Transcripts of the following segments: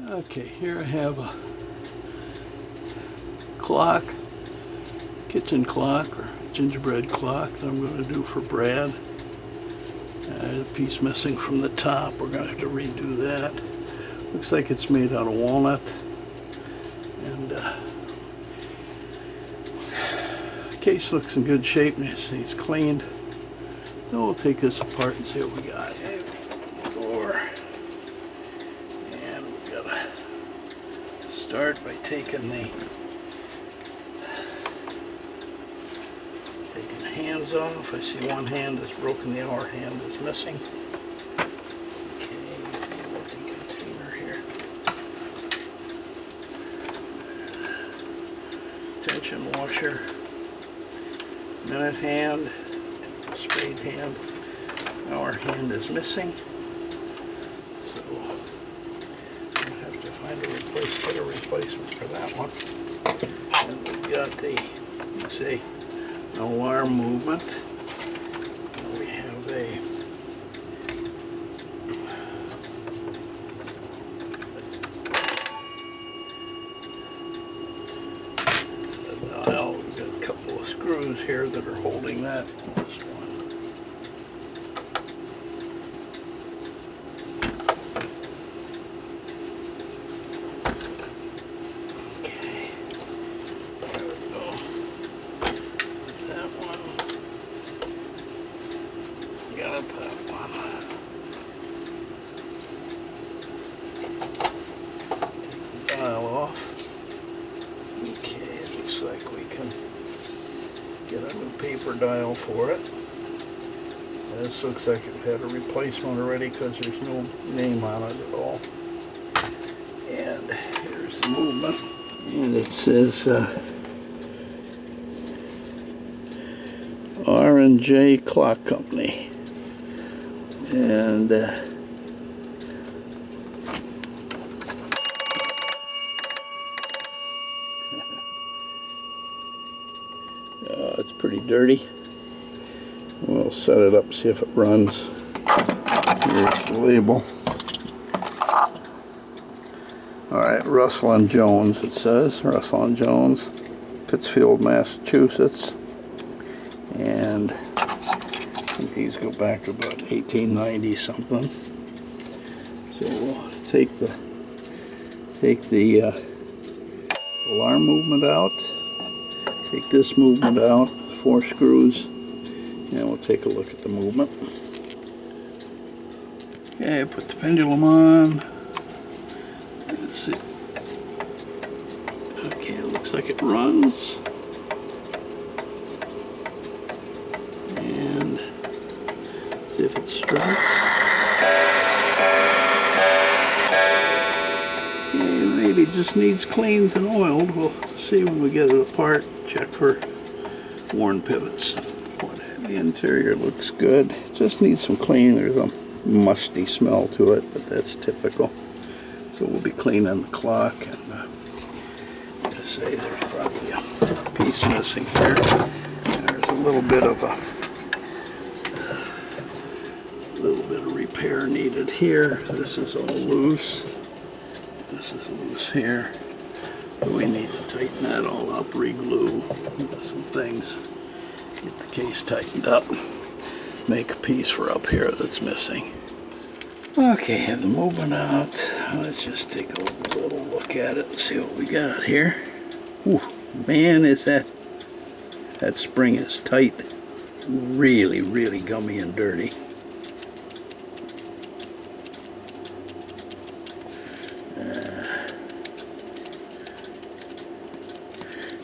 Okay, here I have a clock, kitchen clock or gingerbread clock that I'm going to do for Brad. A piece missing from the top. We're going to have to redo that. Looks like it's made out of walnut. And the case looks in good shape and it's cleaned. Then we'll take this apart and see what we got. Okay, door. And we've got to start by taking the hands off. I see one hand is broken, the other hand is missing. Okay, empty container here. Tension washer. Minute hand. Spade hand. Our hand is missing. So we'll have to find a replacement for that one. And we've got the, let's see, alarm movement. And we have a dial. We've got a couple of screws here that are holding that. Just one. Okay. There we go. That one. Got that one. Take the dial off. Okay, it looks like we can get a new paper dial for it. This looks like it had a replacement already because there's no name on it at all. And here's the movement. And it says R&J Clock Company. And it's pretty dirty. We'll set it up, see if it runs. Here's the label. Alright, Russell and Jones, it says. Russell and Jones, Pittsfield, Massachusetts. And these go back to about 1890 something. So we'll take the alarm movement out. Take this movement out, 4 screws, and we'll take a look at the movement. Okay, put the pendulum on. Let's see. Okay, it looks like it runs. And see if it strikes. Okay, maybe it just needs cleaned and oiled. We'll see when we get it apart. Check for worn pivots. The interior looks good. It just needs some cleaning. There's a musty smell to it, but that's typical. So we'll be cleaning the clock. And to say there's probably a piece missing here. There's a little bit of repair needed here. This is all loose. This is loose here. We need to tighten that all up, re-glue some things, get the case tightened up, make a piece for up here that's missing. Okay, have the movement out. Let's just take a little look at it and see what we got here. Ooh, man, is that spring is tight. Really, really gummy and dirty.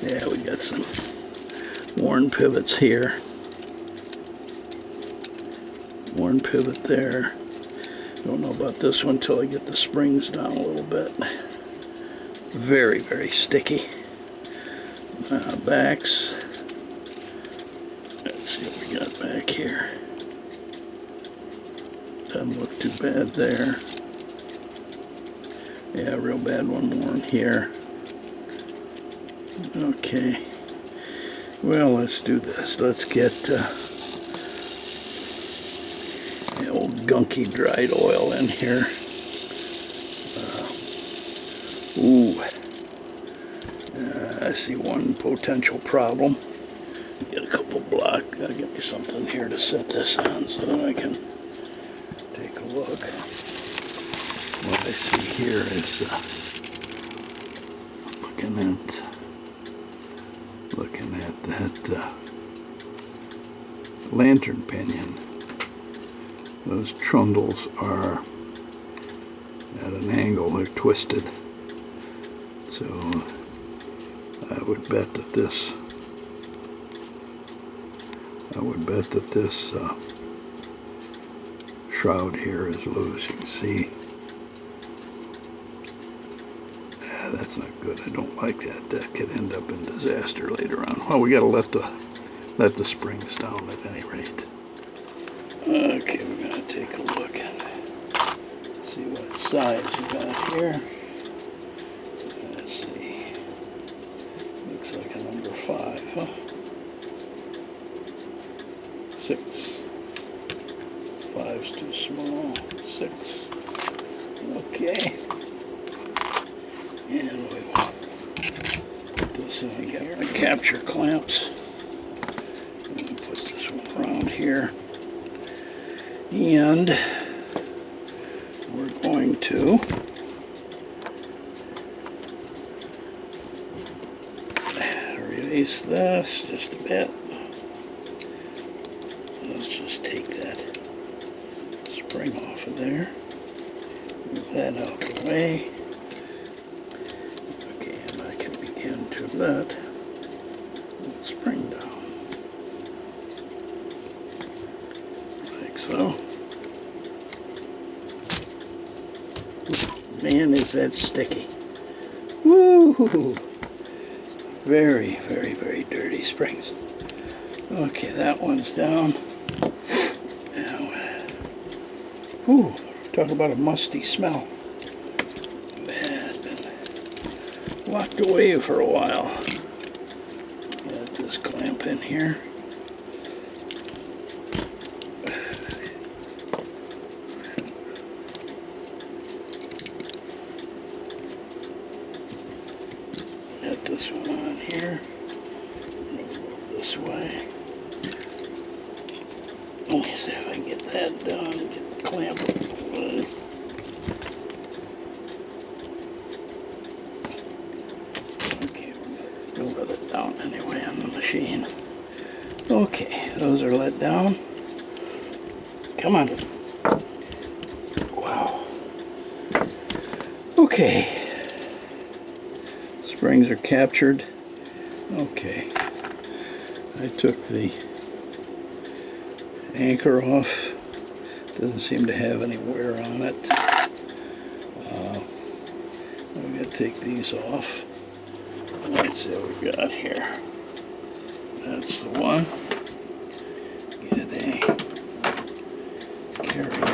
Yeah, we got some worn pivots here. Worn pivot there. Don't know about this one until I get the springs down a little bit. Very, very sticky. Backs. Let's see what we got back here. Doesn't look too bad there. Yeah, real bad one worn here. Okay, well, let's do this. Let's get the old gunky dried oil in here. I see one potential problem. Get a couple block. Gotta get me something here to set this on so that I can take a look. What I see here is looking at that lantern pinion. Those trundles are at an angle, they're twisted. So I would bet that this shroud here is loose. You can see. That's not good. I don't like that. That could end up in disaster later on. Well, we got to let the springs down at any rate. Okay, we're going to take a look and see what size we got here. Let's see. Looks like a number 5, huh? 6. 5's too small. 6. Okay. And we will put this in here. The capture clamps. And we'll put this one around here. And we're going to release this just a bit. Let's just take that spring off of there. Move that out of the way. Okay, and I can begin to let that spring down. Like so. Man, is that sticky. Woo! Very, very, very dirty springs. Okay, that one's down. Now, whew, talk about a musty smell. Man, it's been locked away for a while. Got this clamp in here. Got this one on here. Move this way. Let me see if I can get that done and get the clamp up the way. Okay, we'll let it down anyway on the machine. Okay, those are let down. Come on. Wow. Okay. Springs are captured. Okay. I took the anchor off. Doesn't seem to have any wear on it. I'm going to take these off. Let's see what we got here. That's the one. Get a carrier.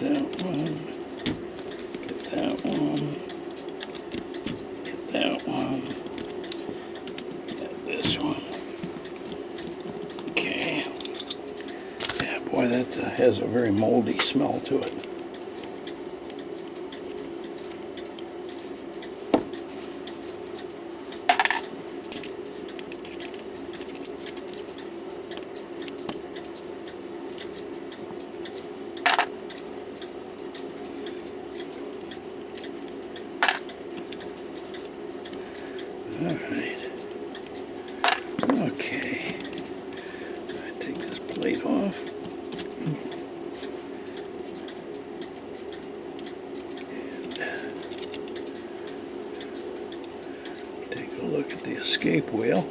That one, get that one, get that one, get this one. Okay. Yeah, boy, that has a very moldy smell to it. Alright. Okay. I take this plate off. And take a look at the escape wheel.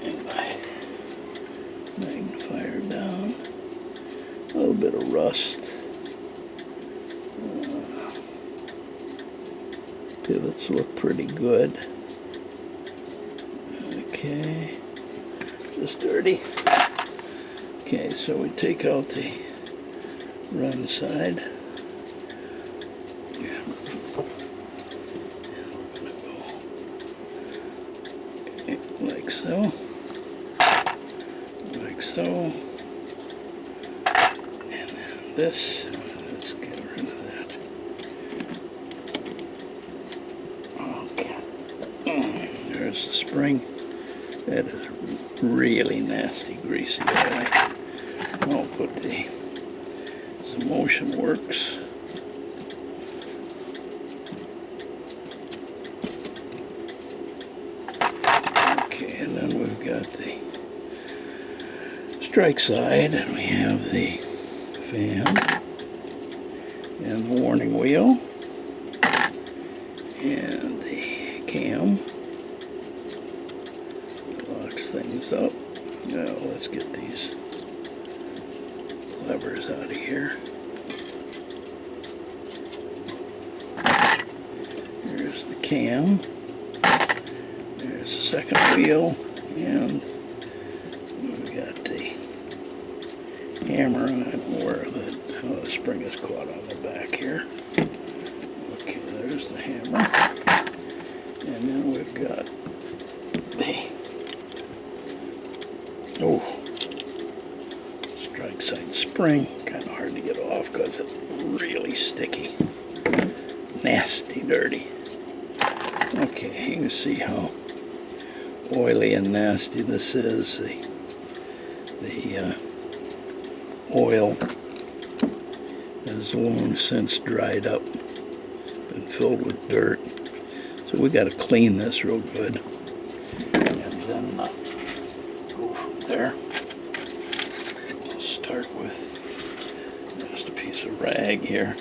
And my magnifier down. A little bit of rust. Pivots look pretty good. Okay, just dirty. Okay, so we take out the run side. Yeah. And we're going to go like so. Like so. And then this, let's get rid of that. Okay. There's the spring. That is really nasty, greasy guy. I'll put the Motion Works. Okay, and then we've got the strike side, and we have the fan and the warning wheel and the cam. Locks things up. Now let's get these levers out of here. There's the cam. There's the second wheel, and we've got the hammer on where the spring is caught on the back here. Okay, there's the hammer. And then we've got the strike side spring. Kind of hard to get off because it's really sticky. Nasty dirty. Okay, you can see how oily and nasty this is. The oil has long since dried up, been filled with dirt. So we got to clean this real good, and then go from there. We'll start with just a piece of rag here,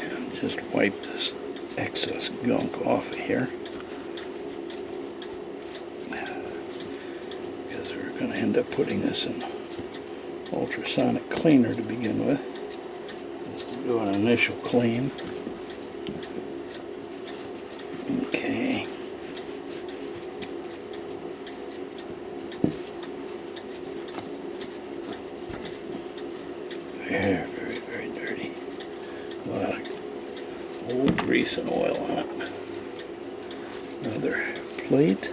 and just wipe this excess gunk off of here, because we're going to end up putting this in ultrasonic cleaner to begin with, just to do an initial clean. Okay. Very, very, very dirty. A lot of old grease and oil on it. Another plate.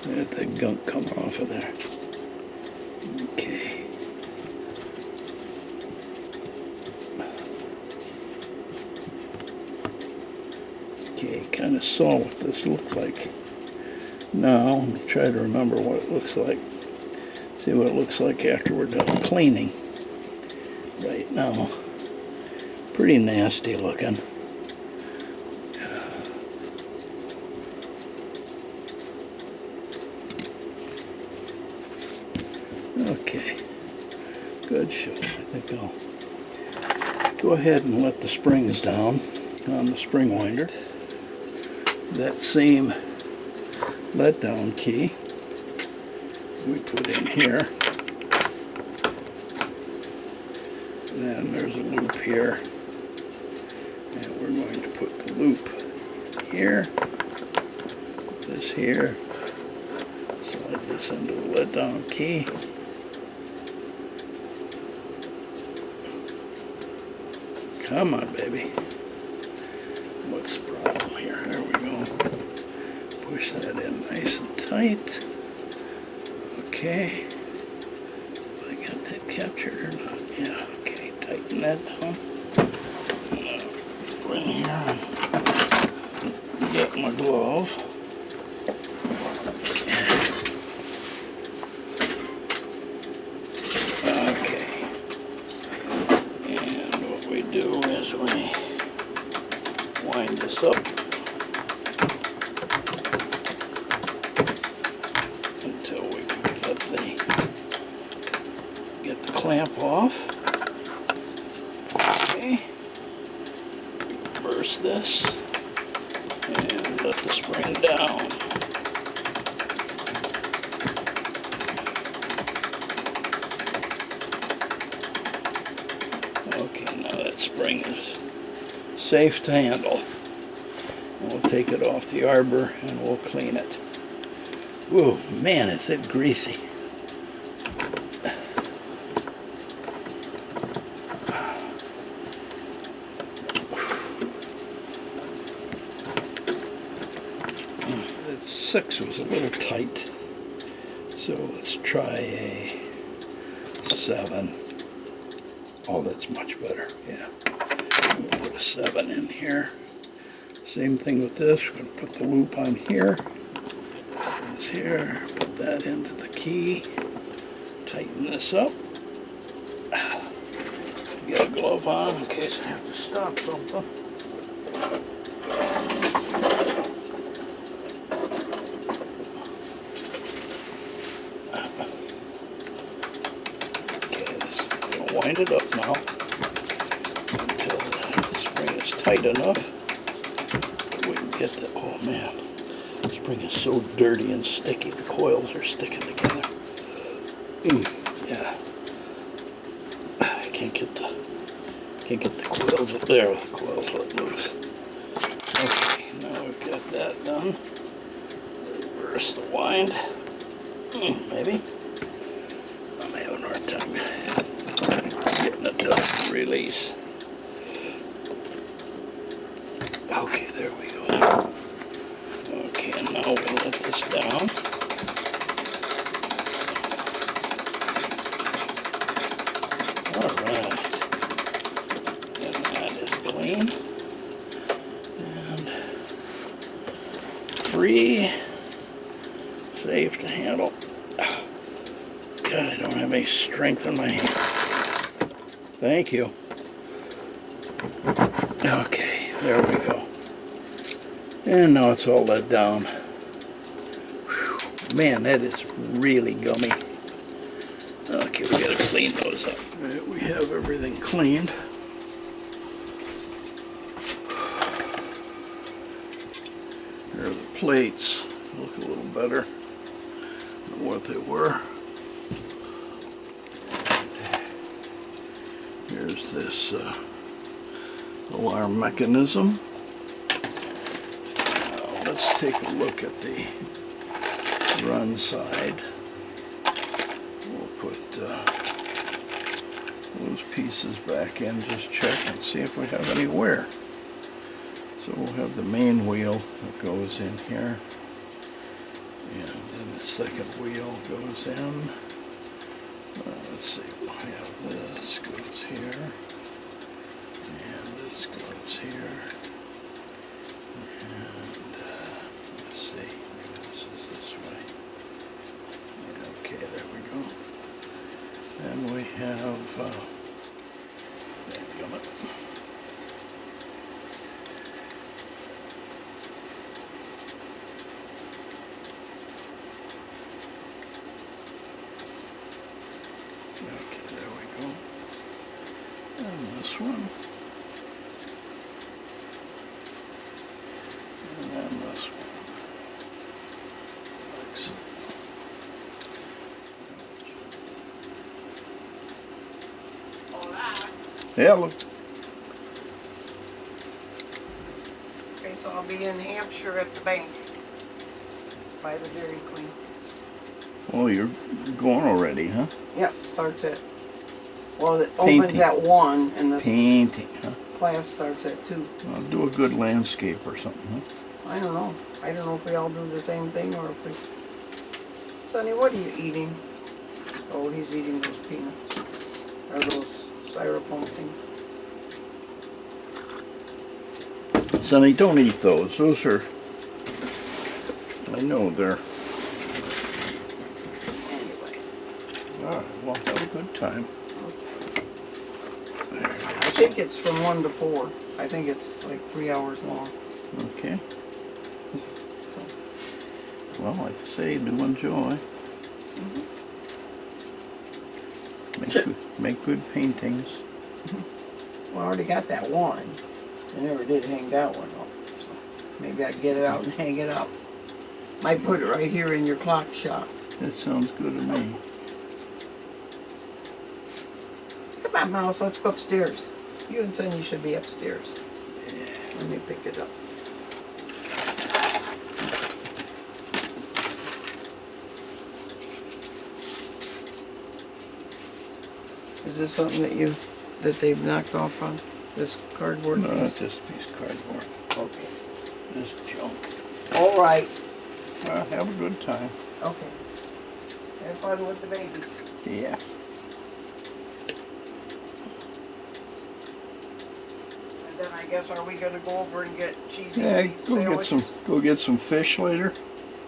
Let the gunk come off of there. Okay. Okay, kind of saw what this looked like. Now, I'm trying to remember what it looks like. See what it looks like after we're done cleaning. Right now, pretty nasty looking. Okay, good show. I think I'll go ahead and let the springs down on the spring winder. That same letdown key we put in here. Then there's a loop here, and we're going to put the loop here, this here, slide this into the letdown key. Come on, baby. What's the problem here? There we go. Push that in nice and tight. Okay. I got that captured or not? Yeah, okay. Tighten that down. Go in here and get my glove. Okay. And what we do is we wind this up until we can get the clamp off. Okay. Reverse this and let the spring down. Okay, now that spring is safe to handle. We'll take it off the arbor and we'll clean it. Whoa, man, is it greasy. little tight. So let's try a 7. Oh, that's much better. Yeah. Put a 7 in here. Same thing with this. We're going to put the loop on here. This here. Put that into the key. Tighten this up. Get a glove on in case I have to stop something. Wind it up now until the spring is tight enough that we can get the, oh man, the spring is so dirty and sticky, the coils are sticking together. Yeah. I can't get the coils up there with the coils let loose. Okay, now we've got that done. Reverse the wind. Maybe. I'm having a hard time getting it to release. Okay, there we go. Okay, and now we'll let this down. Alright. And that is clean. And free. Safe to handle. God, I don't have any strength in my hand. Thank you. Okay, there we go. And now it's all let down. Whew, man, that is really gummy. Okay, we gotta clean those up. All right, we have everything cleaned. Here are the plates. Look a little better than what they were. Here's this alarm mechanism. Now let's take a look at the run side. We'll put those pieces back in, just check and see if we have any wear. So we'll have the main wheel that goes in here, and then the second wheel goes in. Let's see, we'll have this goes here, and this goes here, and let's see, maybe this is this way. Yeah, okay, there we go. And we have, dadgummit. This one, and then this one. Excellent. Yeah, look. Okay, so I'll be in Hampshire at the bank by the Dairy Queen. Oh, you're going already, huh? Yep, starts at, well, it Painting. opens at 1 and the Painting, huh? class starts at 2. I'll do a good landscape or something, huh? I don't know. I don't know if we all do the same thing or if we... Sonny, what are you eating? Oh, he's eating those peanuts. Or those styrofoam things. Sonny, don't eat those. Those are... I know they're... Anyway. Alright, well, have a good time. I think it's from 1 to 4. I think it's like 3 hours long. Okay. So. Well, like I say, do enjoy. Mm-hmm. Make good paintings. Well, I already got that one. I never did hang that one up. So maybe I can get it out and hang it up. Might put it right here in your clock shop. That sounds good to me. Come on, Mouse, let's go upstairs. You and Sonny should be upstairs. Yeah. Let me pick it up. Is this something that they've knocked off on? This cardboard? No, piece? it's just a piece of cardboard. Okay. This junk. All right. Well, have a good time. Okay. Have fun with the babies. Yeah. And then I guess, are we gonna go over and get cheesy Yeah, beef go get some fish later.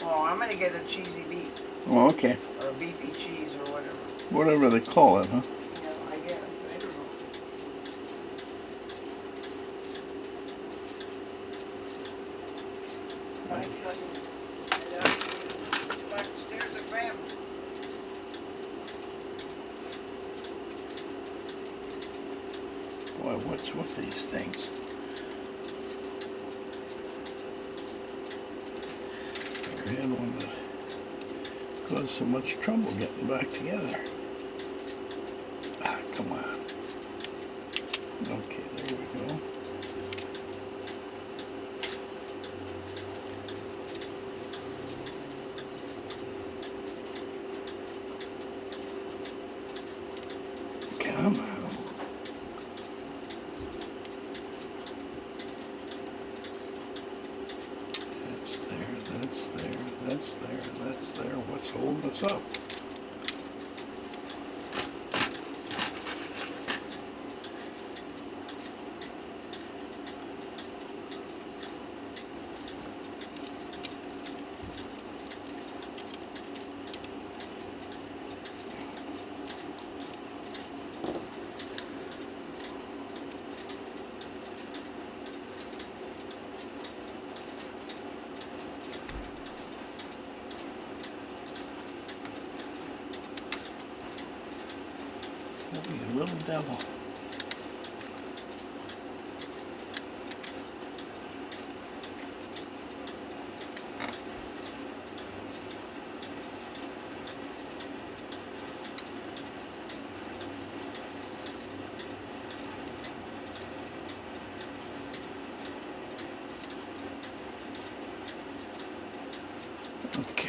Oh, I'm gonna get a cheesy beef, Oh, okay. or beefy cheese, or whatever. Whatever they call it, huh? Yeah, I guess, I don't know. I couldn't, back upstairs and grab them. Boy, what's with these things? Never had one that caused so much trouble getting back together. Ah, come on. Okay, there we go. Come on. That's there, that's there, that's there, that's there. What's holding us up? Oh, you little devil. Okay.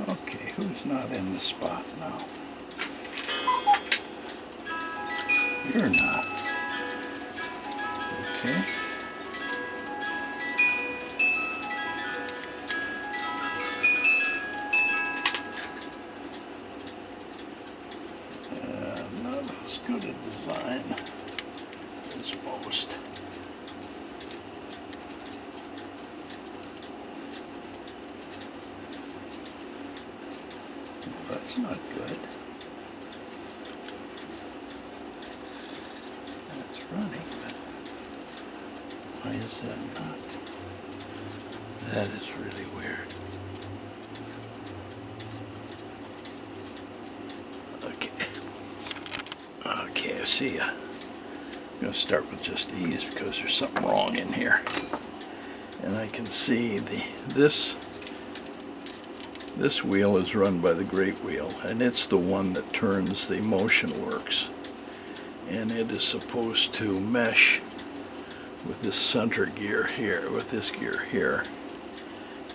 Okay, who's not in the spot now? You're not. Okay. Not as good a design as most. That's not good. That's running, but why is that not? That is really weird. Okay. Okay, I see ya. I'm going to start with just these because there's something wrong in here. And I can see this wheel is run by the great wheel, and it's the one that turns the motion works. And it is supposed to mesh with this center gear here, with this gear here.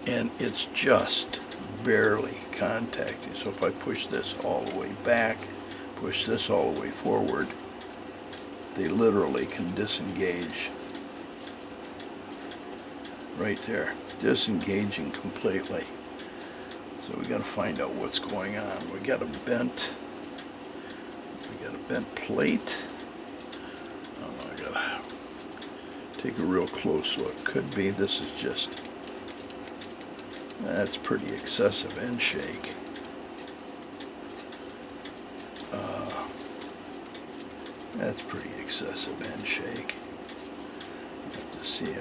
And it's just barely contacting. So if I push this all the way back, push this all the way forward, they literally can disengage. Right there, disengaging completely. So we got to find out what's going on. We got a bent plate. Oh, I gotta take a real close look. Could be this is just, that's pretty excessive end shake. That's pretty excessive end shake. Have to see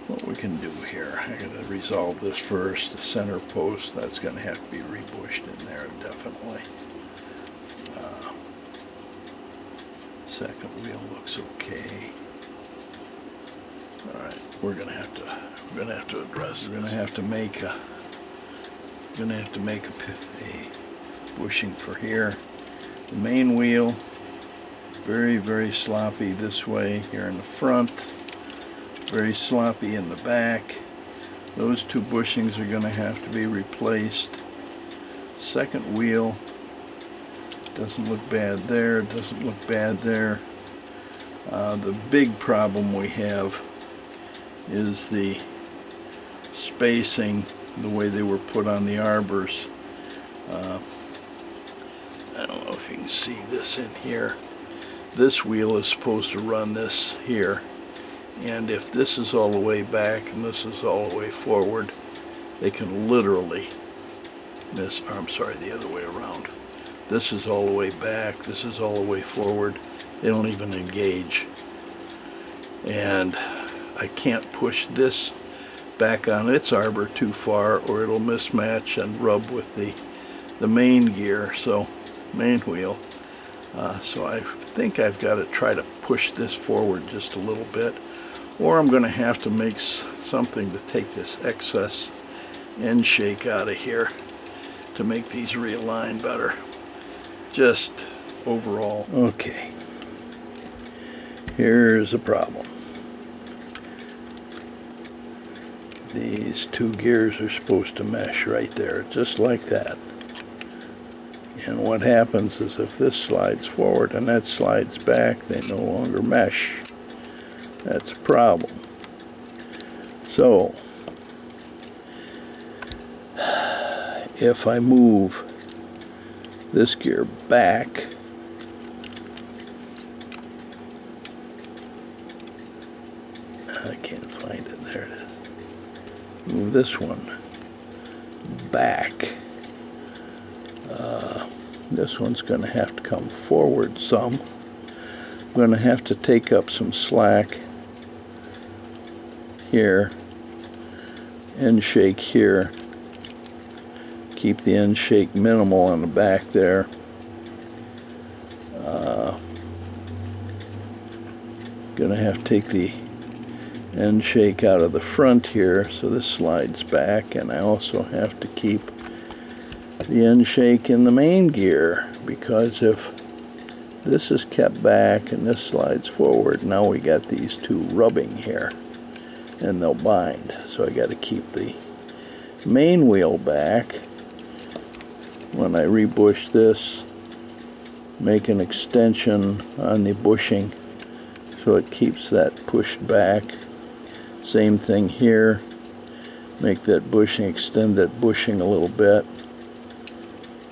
what we can do here. I gotta resolve this first. The center post, that's gonna have to be rebushed in there, definitely. Second wheel looks okay. All right, we're gonna have to address. We're gonna have to make a bushing for here. The main wheel, very, very sloppy this way here in the front, very sloppy in the back. Those two bushings are going to have to be replaced. Second wheel, doesn't look bad there, doesn't look bad there. The big problem we have is the spacing, the way they were put on the arbors. I don't know if you can see this in here. This wheel is supposed to run this here, and if this is all the way back and this is all the way forward, they can literally miss. Or I'm sorry, the other way around. This is all the way back, this is all the way forward. They don't even engage. And I can't push this back on its arbor too far or it'll mismatch and rub with the main gear, so main wheel. So I think I've got to try to push this forward just a little bit, or I'm going to have to make something to take this excess end shake out of here to make these realign better. Just overall. Okay, here's a problem. These two gears are supposed to mesh right there, just like that. And what happens is if this slides forward and that slides back, they no longer mesh. That's a problem. So, if I move this gear back, I can't find it, there it is. Move this one back. This one's going to have to come forward some. I'm going to have to take up some slack here, end shake here, keep the end shake minimal on the back there. Going to have to take the end shake out of the front here so this slides back, and I also have to keep the end shake in the main gear, because if this is kept back and this slides forward, now we got these two rubbing here and they'll bind. So I got to keep the main wheel back. When I rebush this, make an extension on the bushing so it keeps that pushed back. Same thing here, make that bushing, extend that bushing a little bit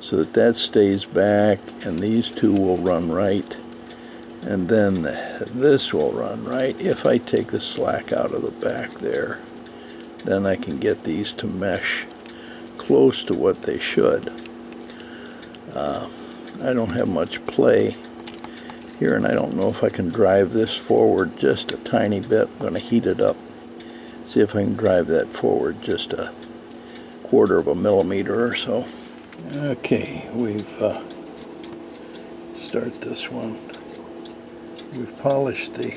so that that stays back, and these two will run right, and then this will run right. If I take the slack out of the back there, then I can get these to mesh close to what they should. I don't have much play here, and I don't know if I can drive this forward just a tiny bit. I'm going to heat it up, see if I can drive that forward just a 1/4 of a millimeter or so. Okay, we've start this one. We've polished the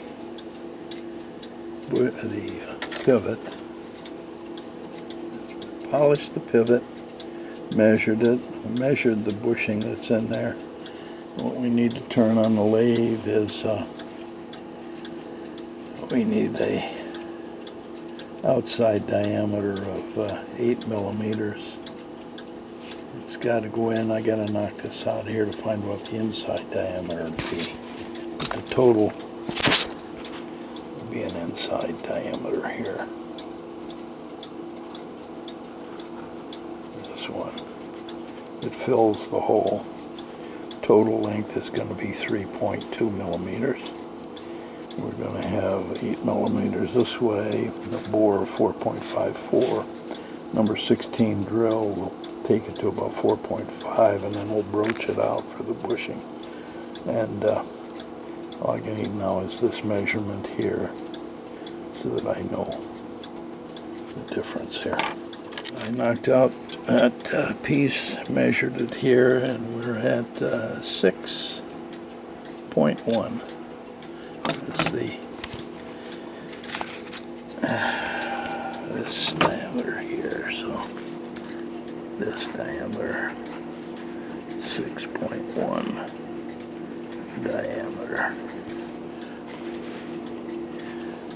pivot. Polished the pivot, measured it, measured the bushing that's in there. What we need to turn on the lathe is we need a outside diameter of 8 millimeters. It's got to go in. I got to knock this out here to find what the inside diameter would be. But the total would be an inside diameter here. This one. It fills the hole. Total length is going to be 3.2 millimeters. We're going to have 8 millimeters this way, the bore of 4.54. Number 16 drill will take it to about 4.5, and then we'll broach it out for the bushing. And all I can need now is this measurement here so that I know the difference here. I knocked out that piece, measured it here, and we're at 6.1. That's this diameter here, so this diameter 6.1. diameter.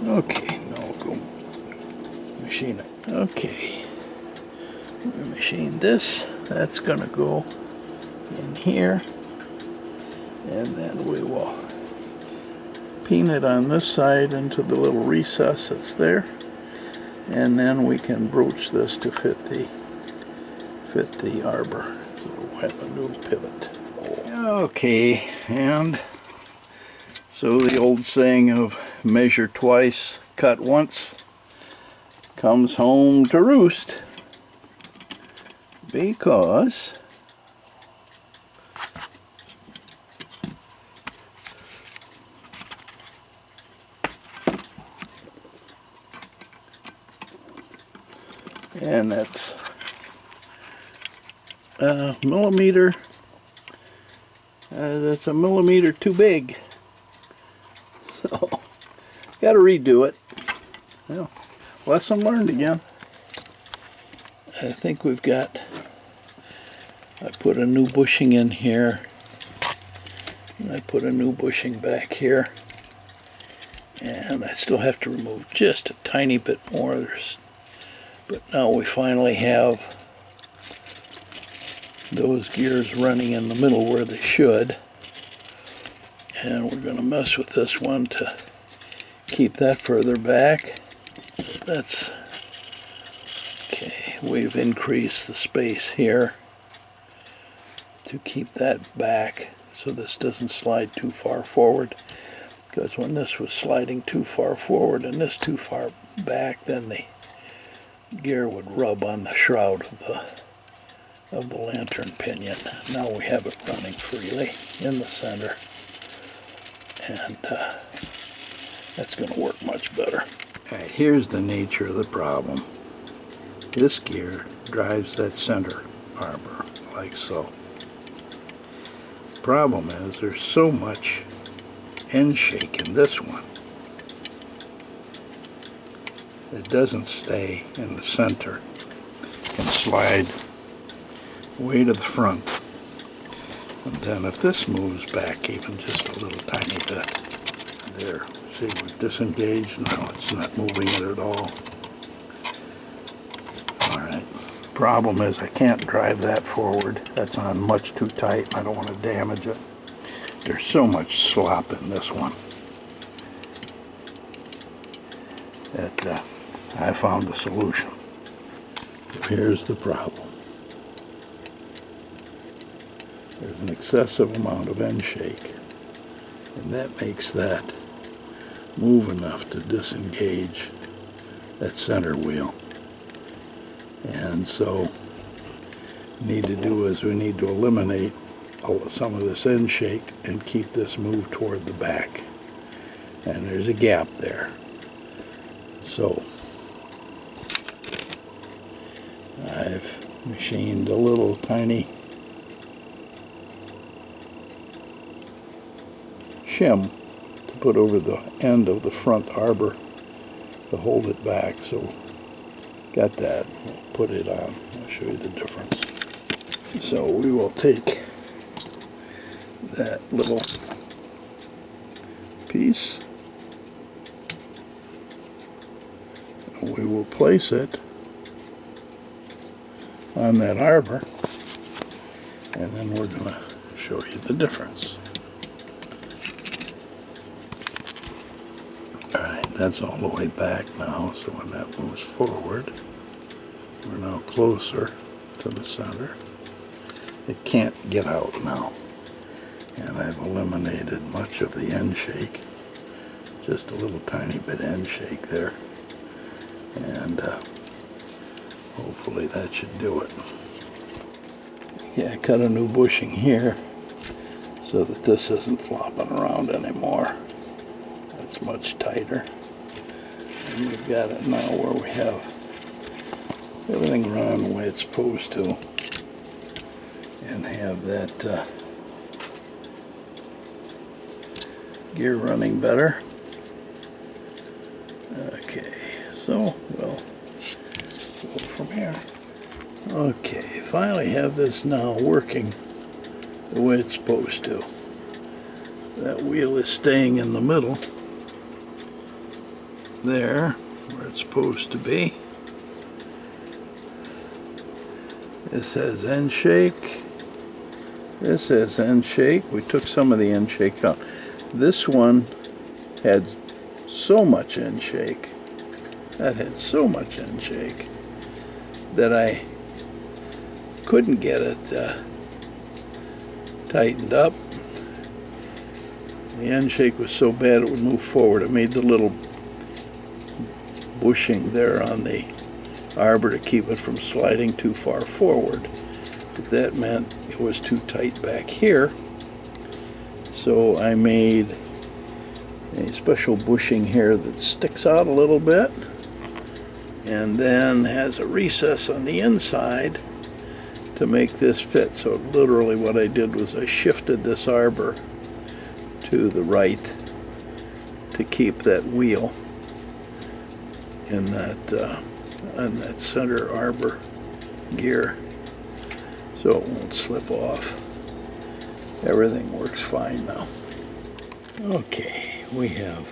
Okay, now we'll go machine it. Okay, we machine this. That's gonna go in here, and then we will pin it on this side into the little recess that's there, and then we can broach this to fit the arbor. So we'll have a new pivot. Okay, and so the old saying of measure twice, cut once comes home to roost, because and that's a millimeter. That's a millimeter too big. So, got to redo it. Well, lesson learned again. I think we've got. I put a new bushing in here, and I put a new bushing back here, and I still have to remove just a tiny bit more. But now we finally have those gears running in the middle where they should, and we're going to mess with this one to keep that further back. That's okay. We've increased the space here to keep that back so this doesn't slide too far forward, because when this was sliding too far forward and this too far back, then the gear would rub on the shroud of the lantern pinion. Now we have it running freely in the center, and that's going to work much better. Alright, here's the nature of the problem. This gear drives that center arbor like so. Problem is there's so much end shake in this one. It doesn't stay in the center and slide way to the front. And then if this moves back even just a little tiny bit, there, see, we've disengaged. Now it's not moving it at all. Alright, problem is I can't drive that forward. That's on much too tight. I don't want to damage it. There's so much slop in this one that I found a solution. Here's the problem. There's an excessive amount of end shake, and that makes that move enough to disengage that center wheel. And so we need to eliminate some of this end shake and keep this move toward the back. And there's a gap there. So I've machined a little tiny shim to put over the end of the front arbor to hold it back. So got that. We'll put it on. I'll show you the difference. So we will take that little piece and we will place it on that arbor, and then we're going to show you the difference. Alright, that's all the way back now, so when that moves forward, we're now closer to the center. It can't get out now, and I've eliminated much of the end shake, just a little tiny bit end shake there, and hopefully that should do it. Yeah, I cut a new bushing here so that this isn't flopping around anymore. That's much tighter. And we've got it now where we have everything running the way it's supposed to, and have that gear running better. Okay, so we'll go from here. Okay, finally have this now working the way it's supposed to. That wheel is staying in the middle. There, where it's supposed to be. This has end shake. This has end shake. We took some of the end shake out. This one had so much end shake. That had so much end shake that I couldn't get it tightened up. The end shake was so bad it would move forward. It made the little bushing there on the arbor to keep it from sliding too far forward. But that meant it was too tight back here. So I made a special bushing here that sticks out a little bit and then has a recess on the inside to make this fit. So literally what I did was I shifted this arbor to the right to keep that wheel in that on that center arbor gear so it won't slip off. Everything works fine now. Okay, we have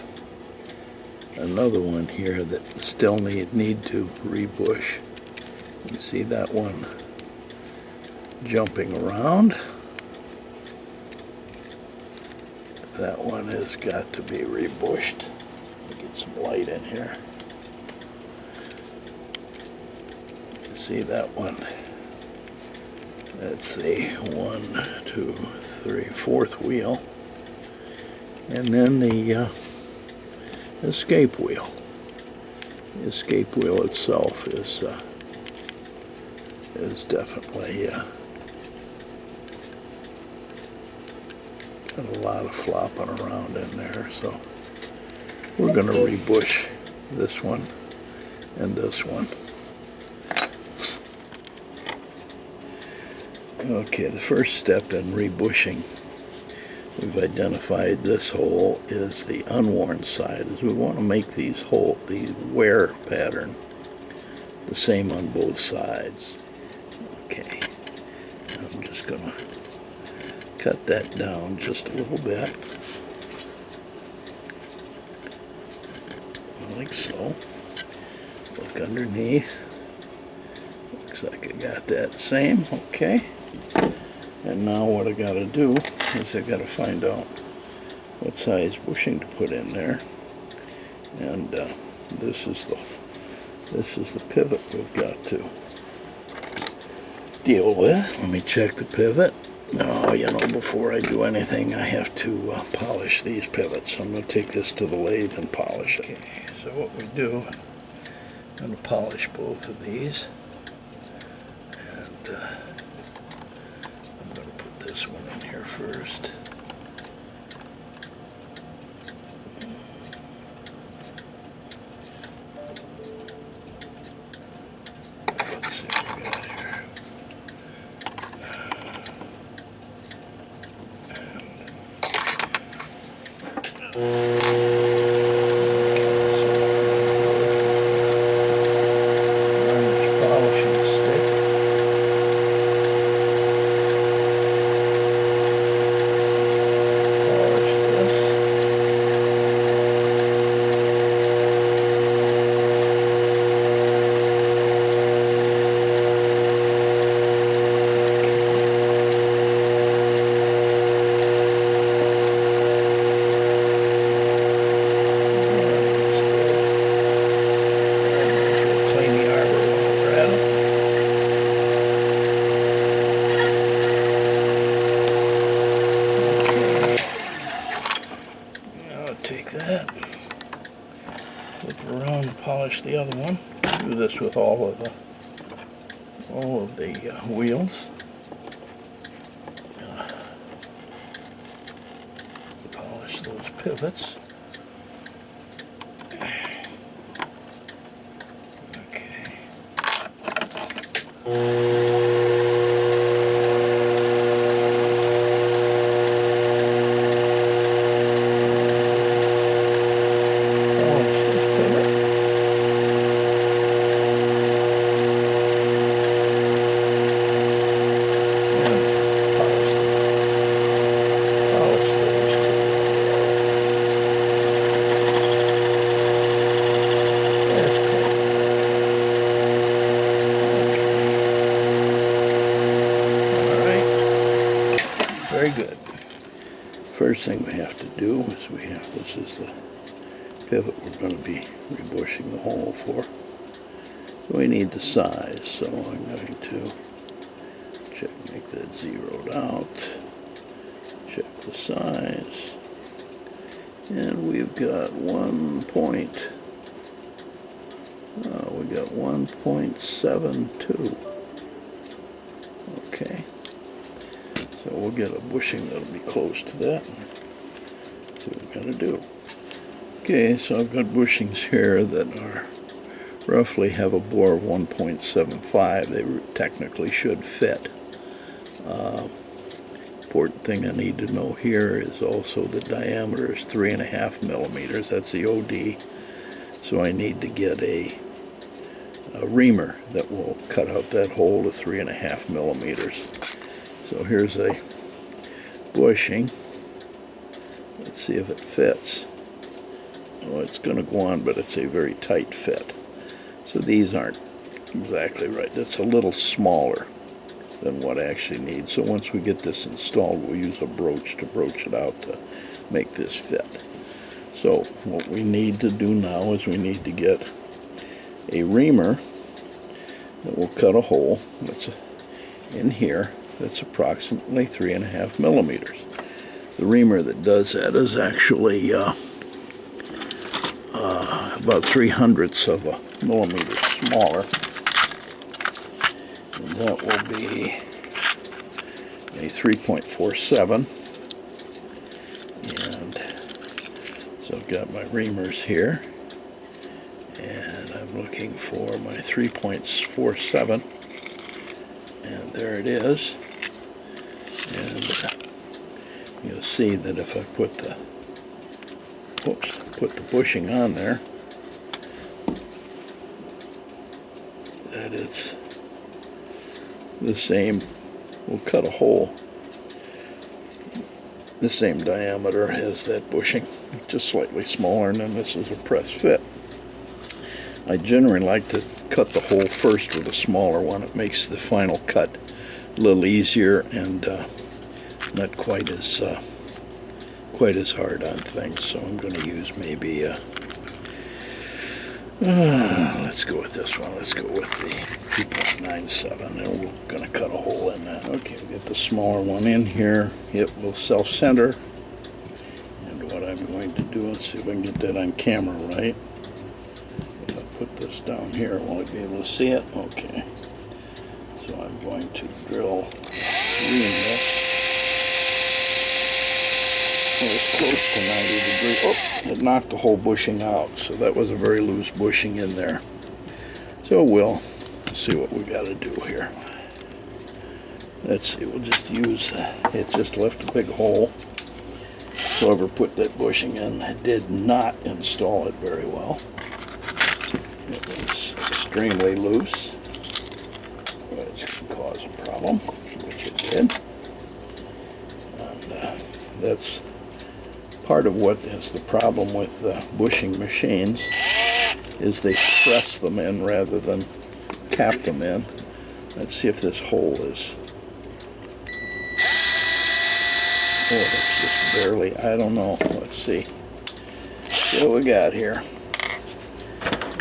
another one here that still need to rebush. You can see that one jumping around. That one has got to be rebushed. Get some light in here. See that one. That's the 1, 2, 3, 4th wheel. And then the escape wheel. The escape wheel itself is definitely got a lot of flopping around in there. So we're going to rebush this one and this one. Okay, the first step in rebushing, we've identified this hole is the unworn side, as we want to make the wear pattern the same on both sides. Okay, I'm just going to cut that down just a little bit, like so. Look underneath. Looks like I got that same. Okay. And now what I got to do is I got to find out what size bushing to put in there. And this is the pivot we've got to deal with. Let me check the pivot. No, you know, before I do anything, I have to polish these pivots. So I'm going to take this to the lathe and polish it. Okay, so what we do, I'm going to polish both of these. And I'm going to put this one in here first. Let's see what we got here. The other one. Do this with all of the wheels. Polish those pivots. Okay. have to do is this is the pivot we're going to be rebushing the hole for. So we need the size, so I'm going to make that zeroed out, check the size, and we've got 1.72. Okay, so we'll get a bushing that'll be close to that. See what we're going to do. Okay, so I've got bushings here that are roughly have a bore of 1.75. They technically should fit. Important thing I need to know here is also the diameter is 3.5 millimeters. That's the OD. So I need to get a reamer that will cut out that hole to 3.5 millimeters. So here's a bushing. Let's see if it fits. Oh, it's going to go on, but it's a very tight fit. So these aren't exactly right. That's a little smaller than what I actually need. So once we get this installed, we'll use a broach to broach it out to make this fit. So what we need to do now is we need to get a reamer that will cut a hole that's in here that's approximately 3.5 millimeters. The reamer that does that is actually about 3/100ths of a millimeter smaller. And that will be a 3.47. And so I've got my reamers here. And I'm looking for my 3.47. And there it is. And you'll see that if I put the bushing on there, that it's the same, we'll cut a hole the same diameter as that bushing, just slightly smaller, and then this is a press fit. I generally like to cut the hole first with a smaller one. It makes the final cut a little easier and not quite as hard on things. So I'm going to use maybe let's go with this one. Let's go with the 2.97, and we're going to cut a hole in that. Okay, we'll get the smaller one in here. It will self-center. And what I'm going to do, let's see if I can get that on camera right. If I put this down here, will I be able to see it? Okay. So I'm going to drill in this. It's close to 90 degrees. Oh, it knocked the whole bushing out, so that was a very loose bushing in there. So we'll see what we got to do here. Let's see, we'll just use it. Just left a big hole. Whoever put that bushing in did not install it very well. It was extremely loose, which can cause a problem, which it did. And that's part of what is the problem with bushing machines, is they press them in rather than tap them in. Let's see if this hole is, oh, it's just barely, I don't know, let's see what we got here.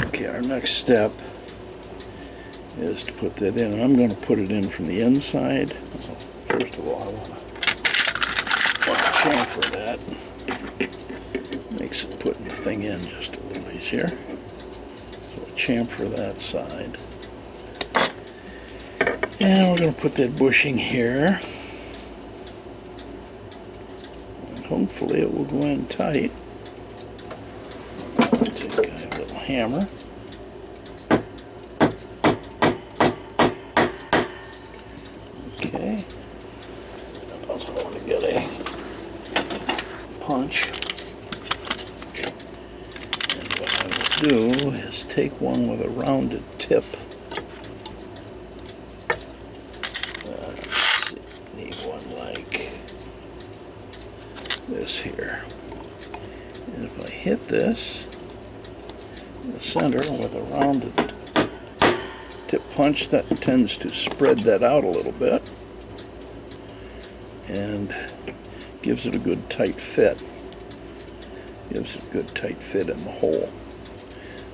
Okay, our next step is to put that in, and I'm going to put it in from the inside. So first of all, I want to chamfer that. Makes it putting the thing in just a little easier. So chamfer that side. And we're going to put that bushing here. And hopefully it will go in tight. Take a little hammer. Okay. I also want to get a punch. Do is take one with a rounded tip. Let's see, need one like this here. And if I hit this in the center with a rounded tip punch, that tends to spread that out a little bit and gives it a good tight fit. Gives it a good tight fit in the hole.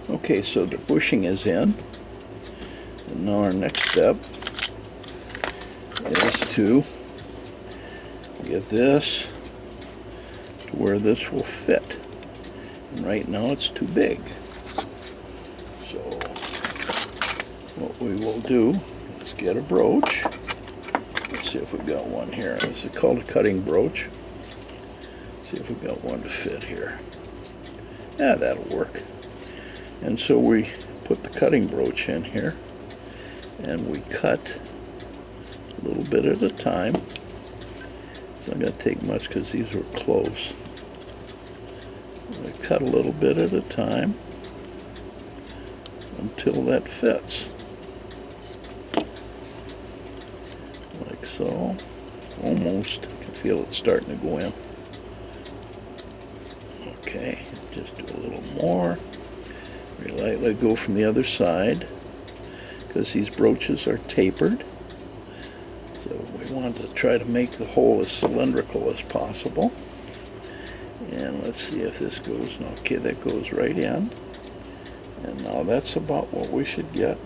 Okay, so the bushing is in. And now our next step is to get this to where this will fit. And right now it's too big. So what we will do is get a broach. Let's see if we've got one here. This is called a cutting broach. See if we've got one to fit here. Yeah, that'll work. And so we put the cutting broach in here and we cut a little bit at a time. It's not going to take much because these were close. We cut a little bit at a time until that fits. Like so. Almost. I can feel it starting to go in. Okay, just do a little more. We lightly go from the other side because these broaches are tapered. So we want to try to make the hole as cylindrical as possible. And let's see if this goes. Okay, that goes right in. And now that's about what we should get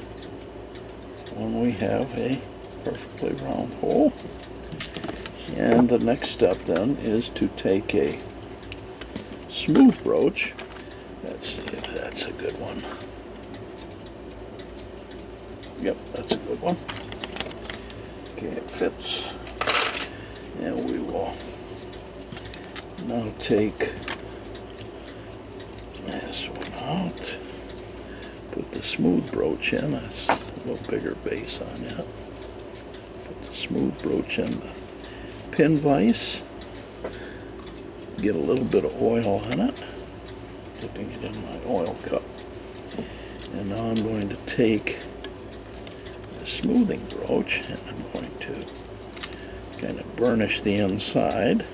when we have a perfectly round hole. And the next step then is to take a smooth broach. Let's see if that's a good one. Yep, that's a good one. Okay, it fits. And we will now take this one out. Put the smooth broach in. That's a little bigger base on it. Put the smooth broach in the pin vise. Get a little bit of oil in it. Dipping it in my oil cup. And now I'm going to take the smoothing broach and I'm going to kind of burnish the inside.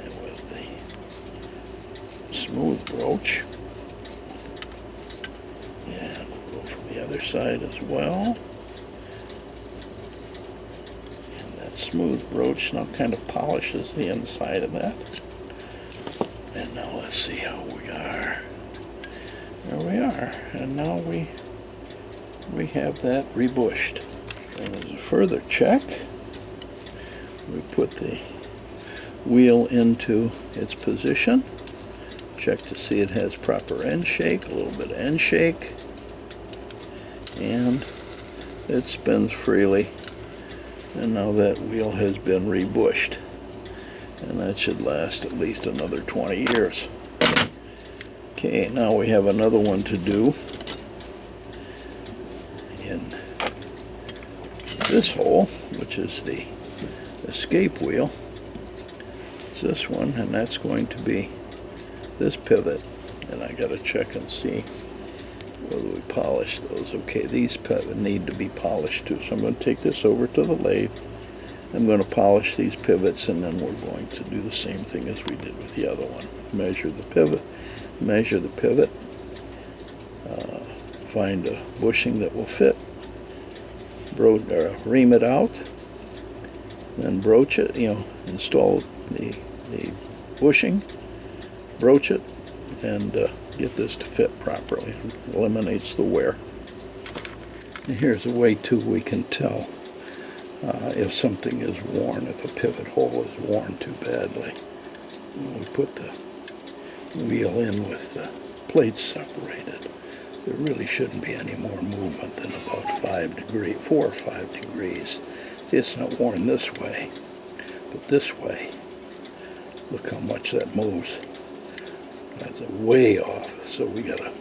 And with the smooth broach. And we'll go from the other side as well. Smooth broach now kind of polishes the inside of that. And now let's see how we are. There we are. And now we have that rebushed. And as a further check, we put the wheel into its position. Check to see it has proper end shake, a little bit of end shake. And it spins freely. And now that wheel has been rebushed. And that should last at least another 20 years. Okay, now we have another one to do in this hole, which is the escape wheel. It's this one, and that's going to be this pivot. And I gotta check and see whether we polish those. Okay, these need to be polished too. So I'm going to take this over to the lathe. I'm going to polish these pivots, and then we're going to do the same thing as we did with the other one. Measure the pivot, find a bushing that will fit, ream it out, then broach it, install the bushing, broach it, and get this to fit properly. It eliminates the wear. And here's a way too we can tell if something is worn, if a pivot hole is worn too badly. When we put the wheel in with the plates separated, there really shouldn't be any more movement than about 4 or 5 degrees. See, it's not worn this way, but this way. Look how much that moves. That's way off, so we gotta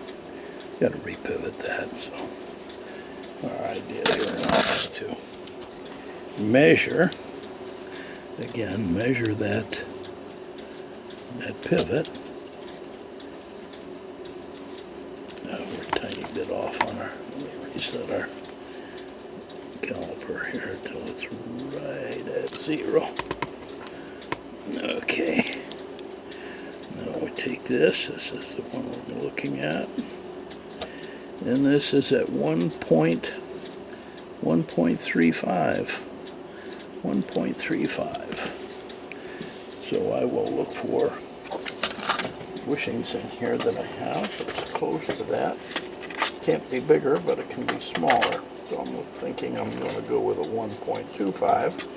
repivot that. So our idea here now is to measure that pivot. Now we're a tiny bit off on our. Let me reset our caliper here till it's right at 0. Okay. Now we take this is the one we're looking at, and this is at 1.35. 1.35. So I will look for bushings in here that I have that's close to that. Can't be bigger, but it can be smaller. So I'm thinking I'm going to go with a 1.25.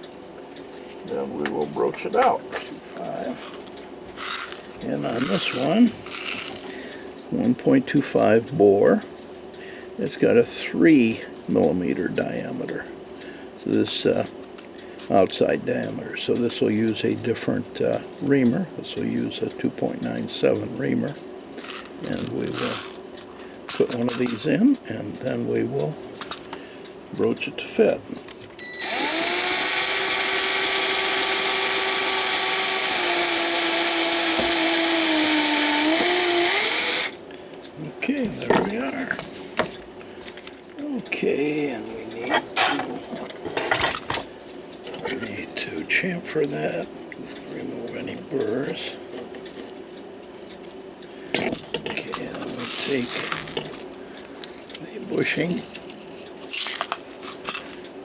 Then we will broach it out. 2.5. And on this one, 1.25 bore. It's got a 3 millimeter diameter. So this outside diameter. So this will use a different reamer. This will use a 2.97 reamer. And we will put one of these in, and then we will broach it to fit. Okay, there we are. Okay, and we need to chamfer that, remove any burrs. Okay, then we take the bushing,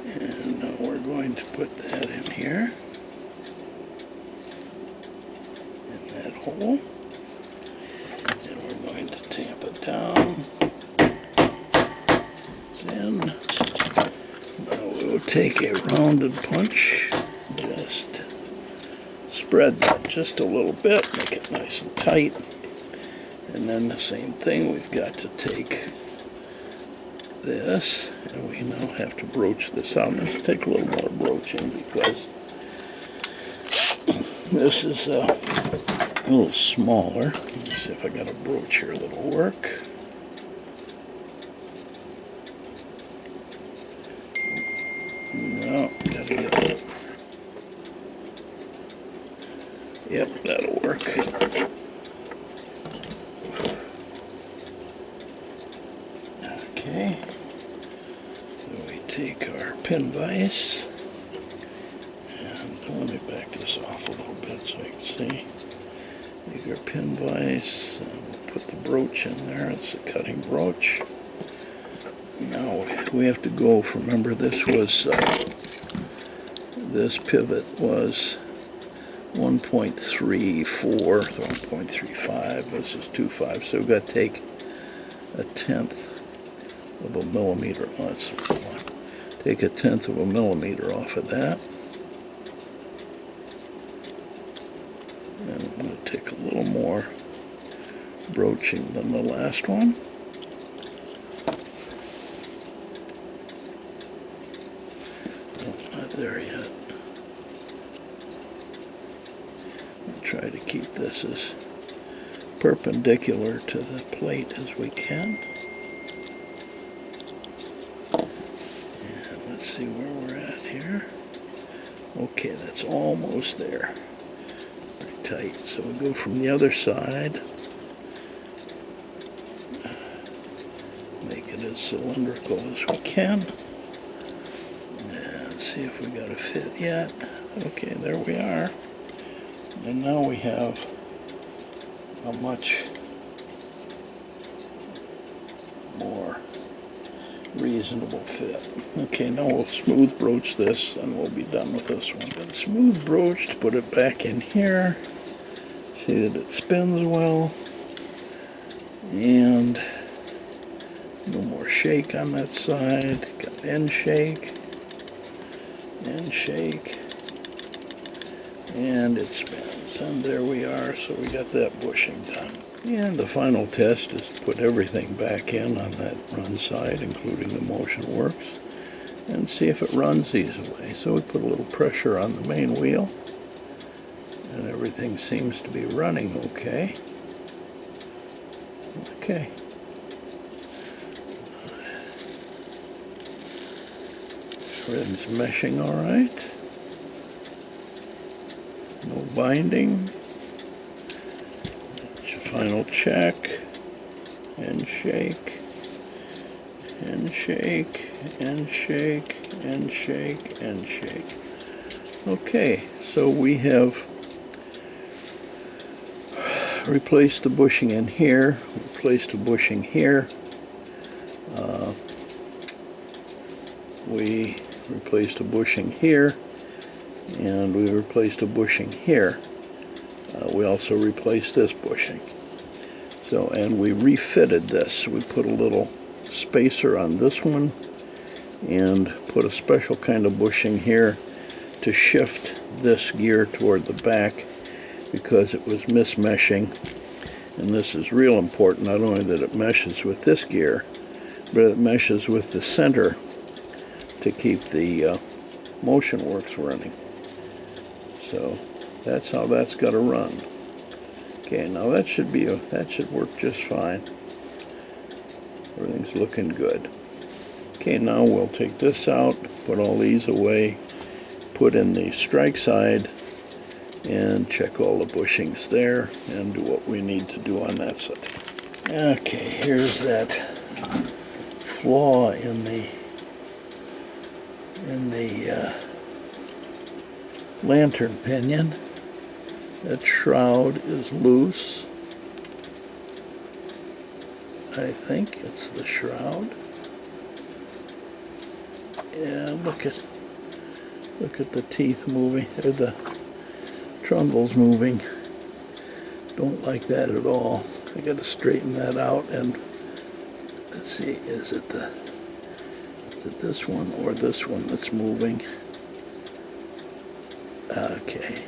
and we're going to put that in here, in that hole. And we're going to tamp it down. Then now we will take a rounded punch, just spread that just a little bit, make it nice and tight. And then the same thing, we've got to take this, and we now have to broach this out. Let's take a little more broaching because this is a little smaller. Let's see if I got a broach here that'll work. No, gotta get it. Yep, that'll work. Okay. So we take our pin vise, and let me back this off a little bit so you can see. Take our pin vise, and we'll put the broach in there. It's a cutting broach. Now we have to go, remember this was, this pivot was 1.34, 1.35, this is 2.5, so we've got to take 1/10 of a millimeter. Let's take 1/10 of a millimeter off of that. And I'm going to take a little more broaching than the last one. Not there yet. I'll try to keep this as perpendicular to the plate as we can. And let's see where we're at here. Okay, that's almost there. Pretty tight. So we go from the other side. Make it as cylindrical as we can. See if we got a fit yet. Okay, there we are. And now we have a much more reasonable fit. Okay, now we'll smooth broach this and we'll be done with this one. Then smooth broached, put it back in here. See that it spins well. And no more shake on that side. Got end shake. And shake, and it spins, and there we are. So we got that bushing done. And the final test is to put everything back in on that run side, including the motion works, and see if it runs easily. So we put a little pressure on the main wheel, and everything seems to be running okay. Okay. Thread's meshing all right. No binding. That's your final check. And shake. And shake. And shake. And shake. And shake. Okay, so we have replaced the bushing in here. Replaced the bushing here. We replaced a bushing here, and we replaced a bushing here. We also replaced this bushing. So, and we refitted this. We put a little spacer on this one and put a special kind of bushing here to shift this gear toward the back because it was mismeshing. And this is real important, not only that it meshes with this gear, but it meshes with the center to keep the motion works running. So that's how that's got to run. Okay, now that should work just fine. Everything's looking good. Okay, now we'll take this out, put all these away, put in the strike side, and check all the bushings there, and do what we need to do on that side. Okay, here's that flaw in the lantern pinion. That shroud is loose. I think it's the shroud. Yeah, look at the teeth moving, or the trundles moving. Don't like that at all. I got to straighten that out, and let's see, is it this one or this one that's moving? Okay,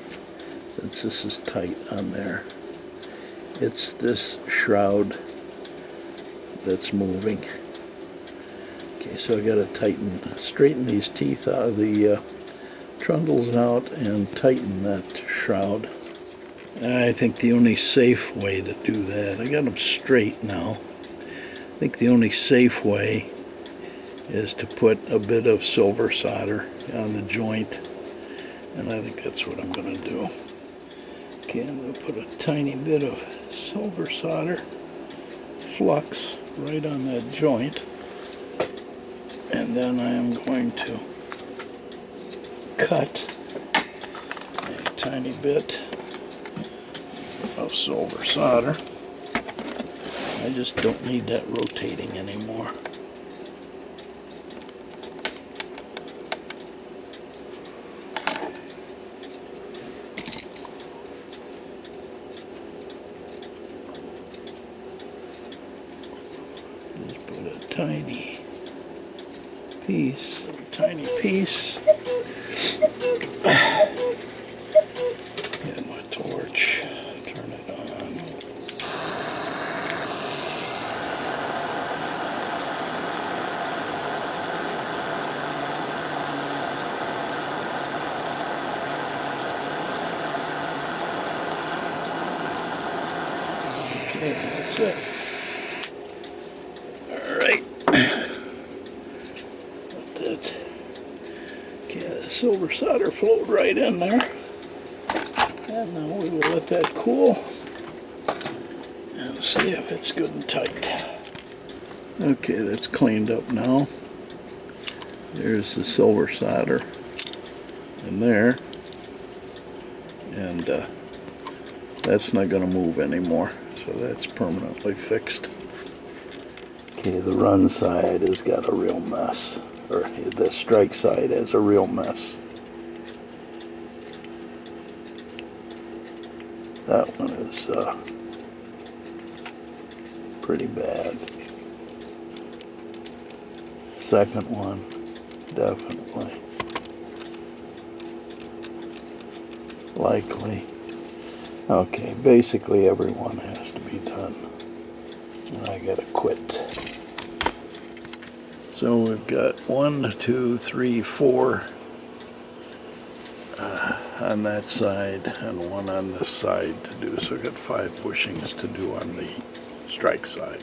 since this is tight on there, it's this shroud that's moving. Okay, so I got to straighten these teeth out of the trundles out and tighten that shroud. I think the only safe way to do that, I got them straight now. I think the only safe way is to put a bit of silver solder on the joint, and I think that's what I'm going to do. Okay, I'm going to put a tiny bit of silver solder flux right on that joint, and then I am going to cut a tiny bit of silver solder. I just don't need that rotating anymore. Just put a tiny piece. Get my torch, turn it on. Okay, that's it. Alright. The silver solder flowed right in there, and now we will let that cool and see if it's good and tight. Okay, that's cleaned up now. There's the silver solder in there, and that's not going to move anymore, so that's permanently fixed. Okay, the run side has got a real mess. Or the strike side has a real mess. That one is pretty bad. Second one, definitely. Likely. Okay, basically everyone has to be done. And I gotta quit. So we've got 1, 2, 3, 4 on that side and 1 on this side to do. So we've got 5 bushings to do on the strike side.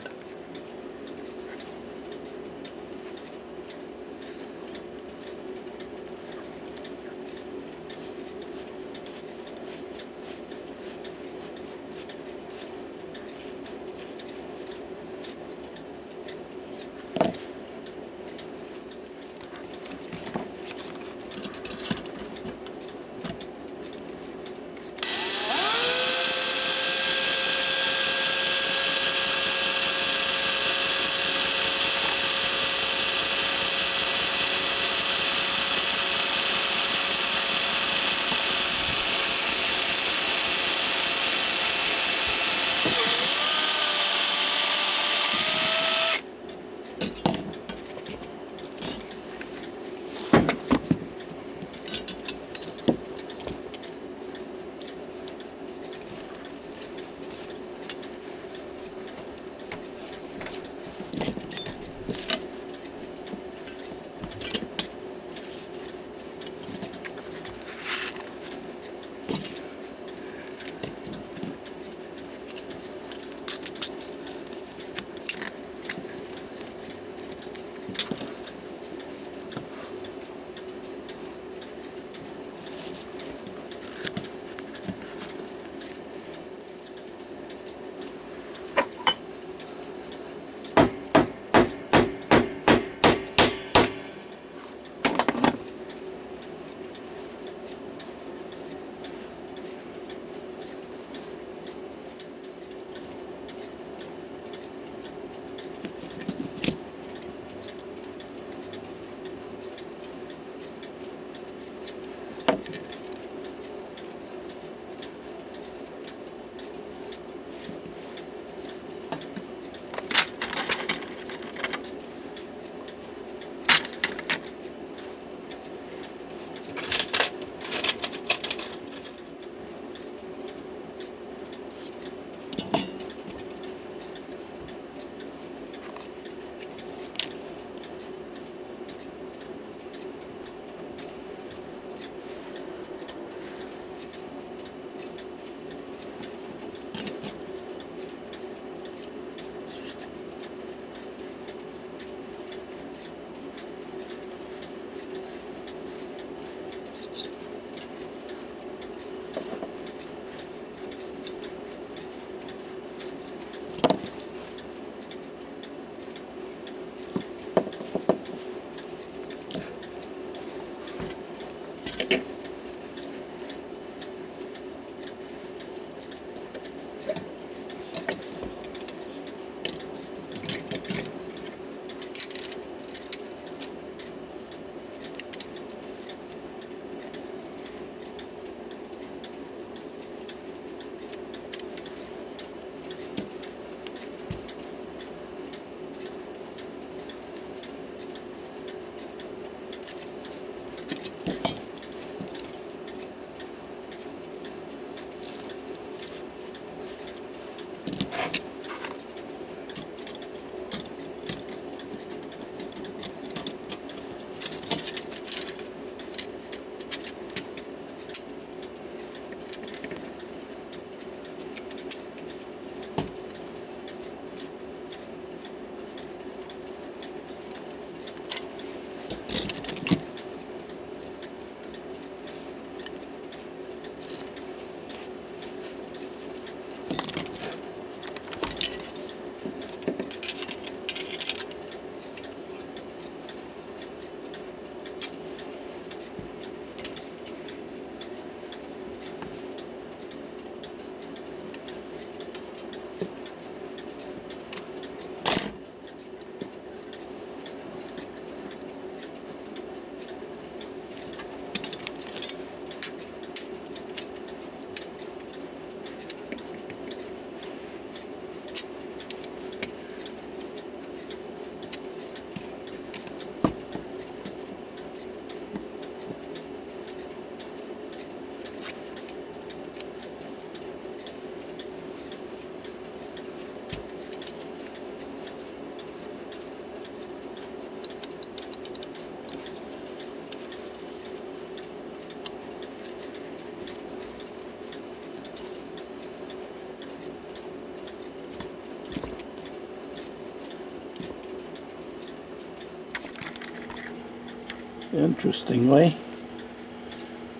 Interestingly,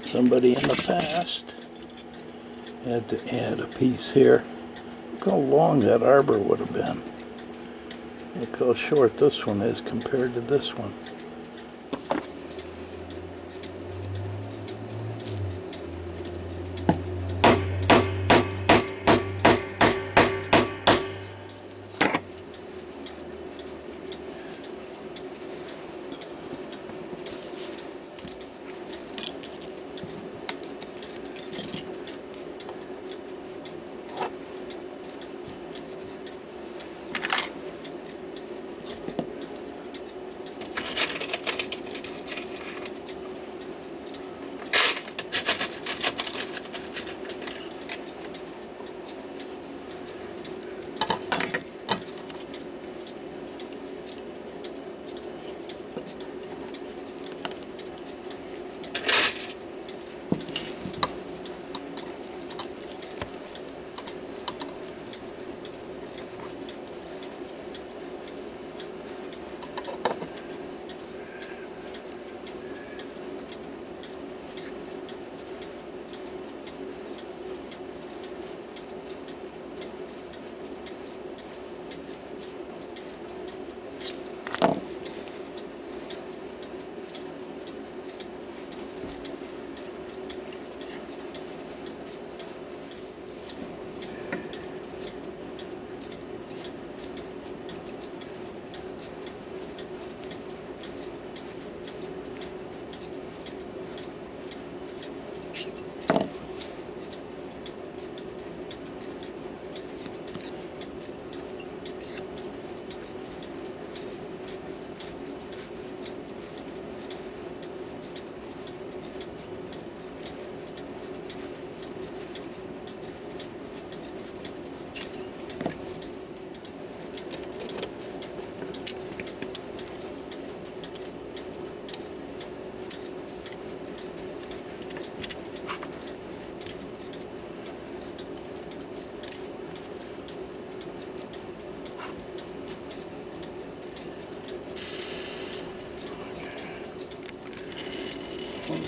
somebody in the past had to add a piece here. Look how long that arbor would have been. Look how short this one is compared to this one.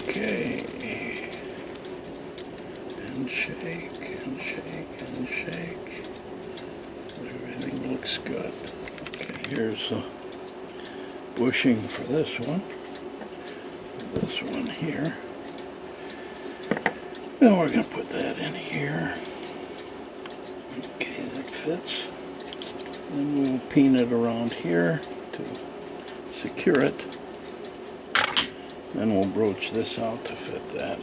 Okay, and shake, and shake, and shake. Everything looks good. Okay, here's the bushing for this one. This one here. Now we're going to put that in here. Okay, that fits. Then we'll pin it around here to secure it. Then we'll broach this out to fit that.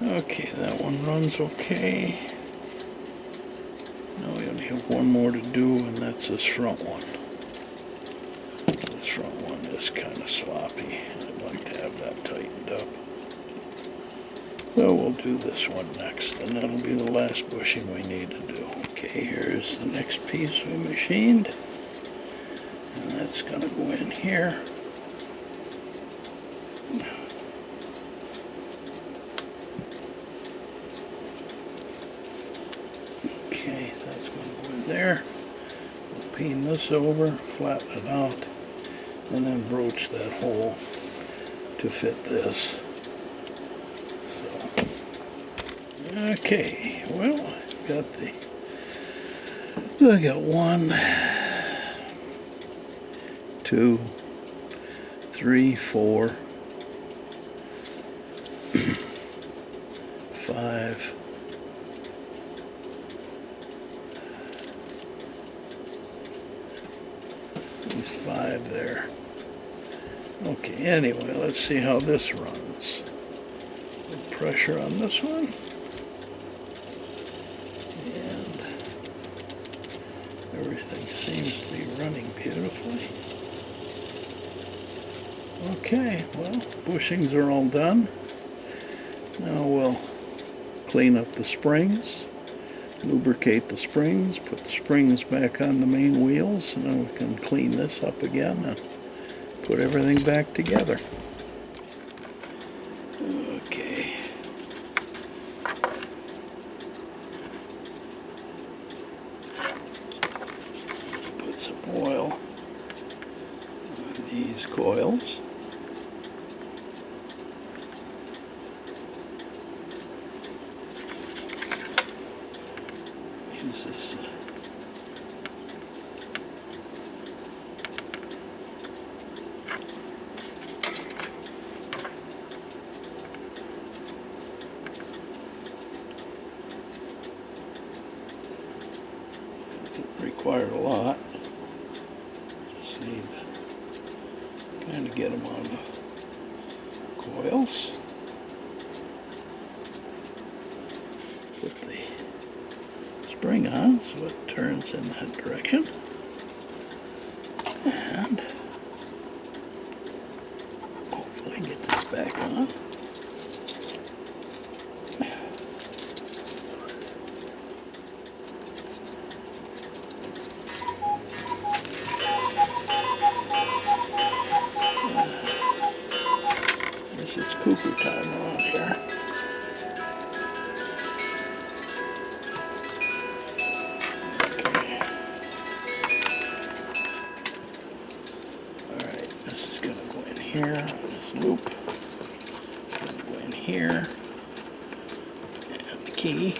Okay, that one runs okay. Now we only have one more to do, and that's this front one. This front one is kind of sloppy. I'd like to have that tightened up. So we'll do this one next, and that'll be the last bushing we need to do. Okay, here's the next piece we machined. And that's going to go in here. Okay, that's going to go in there. We'll pin this over, flatten it out, and then broach that hole to fit this. So, Okay, well, I got 1, 2, 3, 4, 5. There's 5 there. Okay, anyway, let's see how this runs. Good pressure on this one. And everything seems to be running beautifully. Okay, well, bushings are all done. Now we'll clean up the springs, lubricate the springs, put the springs back on the main wheels, and then we can clean this up again and put everything back together. Okay. Put some oil on these coils. Use this required a lot. Just need to kind of get them on the coils. Put the spring on so it turns in that direction. And hopefully get this back on. It's cuckoo time around here. Okay. Alright, this is going to go in here, this loop. It's going to go in here. And the key.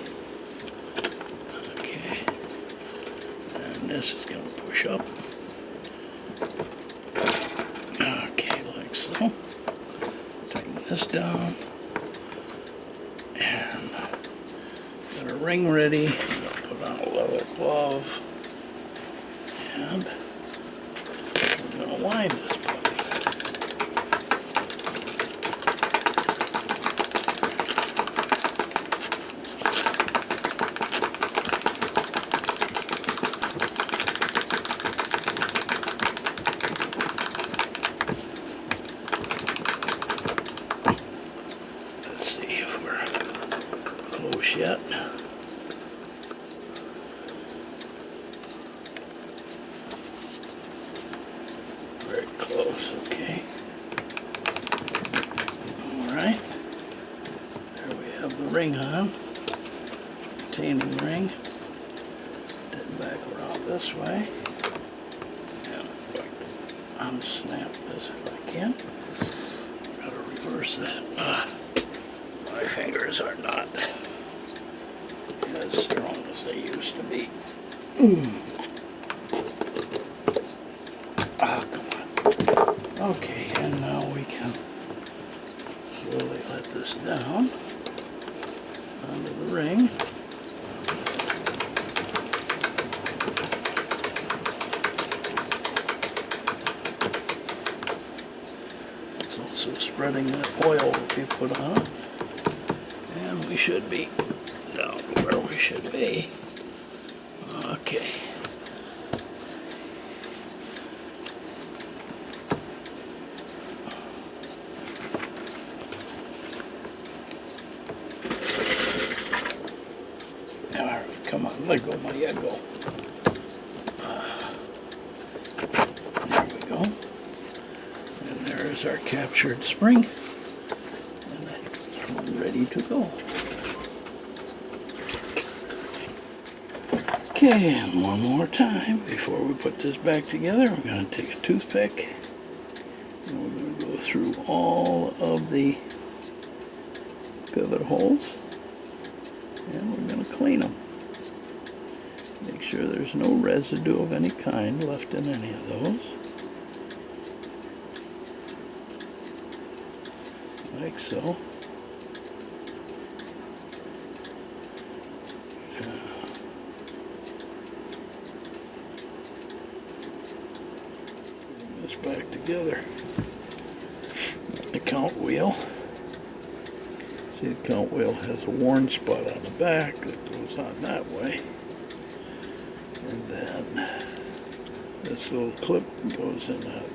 Okay. And this is going to push up. Okay, like so. This down, and got a ring ready. Put on a leather glove, and we're going to wind this puppy. Yet. Very close, okay. Alright. There we have the ring on. Retaining ring. Then back around this way. And unsnap this if I can. Gotta reverse that. My fingers are not as strong as they used to be. Ah, come on. Okay, and now we can slowly let this down onto the ring. It's also spreading that oil that we put on. And we should be down to where we should be. Okay. Alright, come on, let go, my ego. There we go. And there's our captured spring. And that's ready to go. Okay, and one more time before we put this back together, we're going to take a toothpick and we're going to go through all of the pivot holes. And we're going to clean them. Make sure there's no residue of any kind left in any of those. Like so. Putting this back together. The count wheel. See, the count wheel has a worn spot on the back that goes on that way. And then this little clip goes in that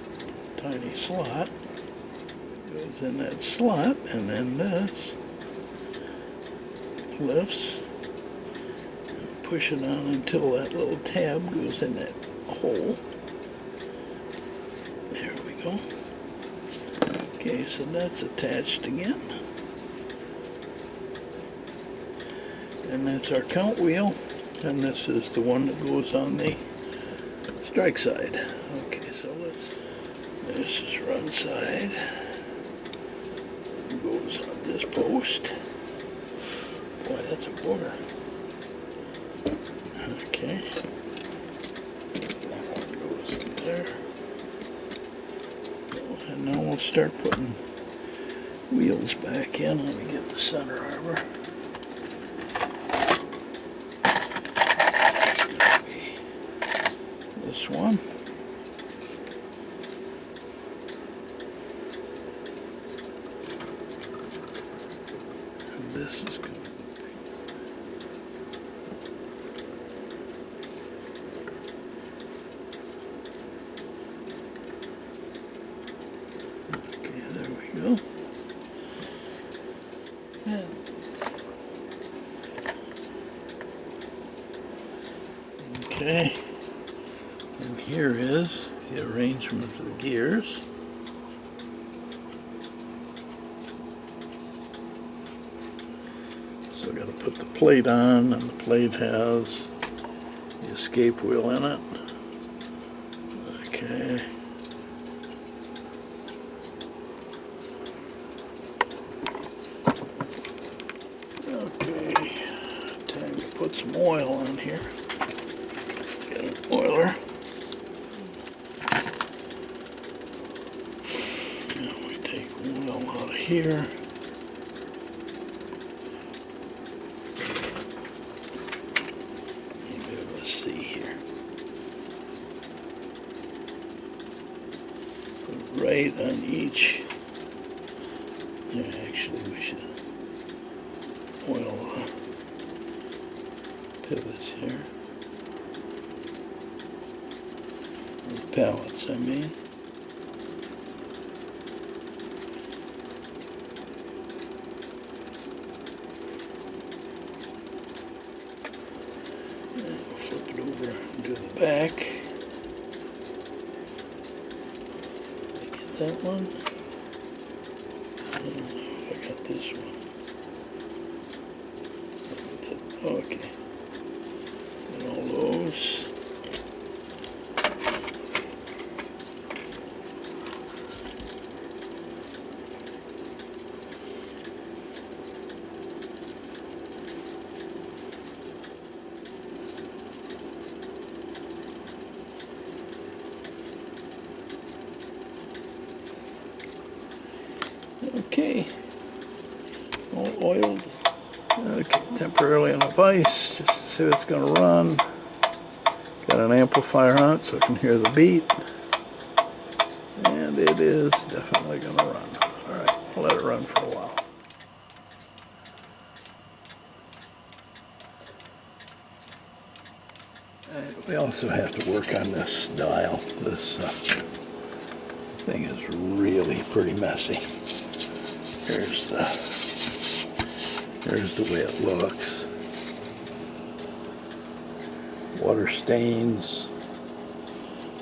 tiny slot. Goes in that slot, and then this lifts and push it on until that little tab goes in that hole. There we go. Okay, so that's attached again. And that's our count wheel. And this is the one that goes on the strike side. Okay, so this is run side. It goes on this post. Boy, that's a booger. Okay. That one goes in there. And now we'll start putting wheels back in. Let me get the center arbor. This one. And this is good. Okay, there we go. And okay. And here is the arrangement of the gears. So I've got to put the plate on, and the plate has the escape wheel in it. Okay. Okay. Time to put some oil on here. Get an oiler. Out of here. A bit of a C here. Put it right on each. Yeah, actually, we should oil the pivots here. The pallets, I mean. Flip it over and do the back. Get that one. I don't know if I got this one. Okay. And all those. Okay, all oiled. Okay, temporarily on the vise, just to see if it's going to run. Got an amplifier on it so I can hear the beat. And it is definitely going to run. Alright, I'll let it run for a while. And we also have to work on this dial. This thing is really pretty messy. Here's the way it looks. Water stains.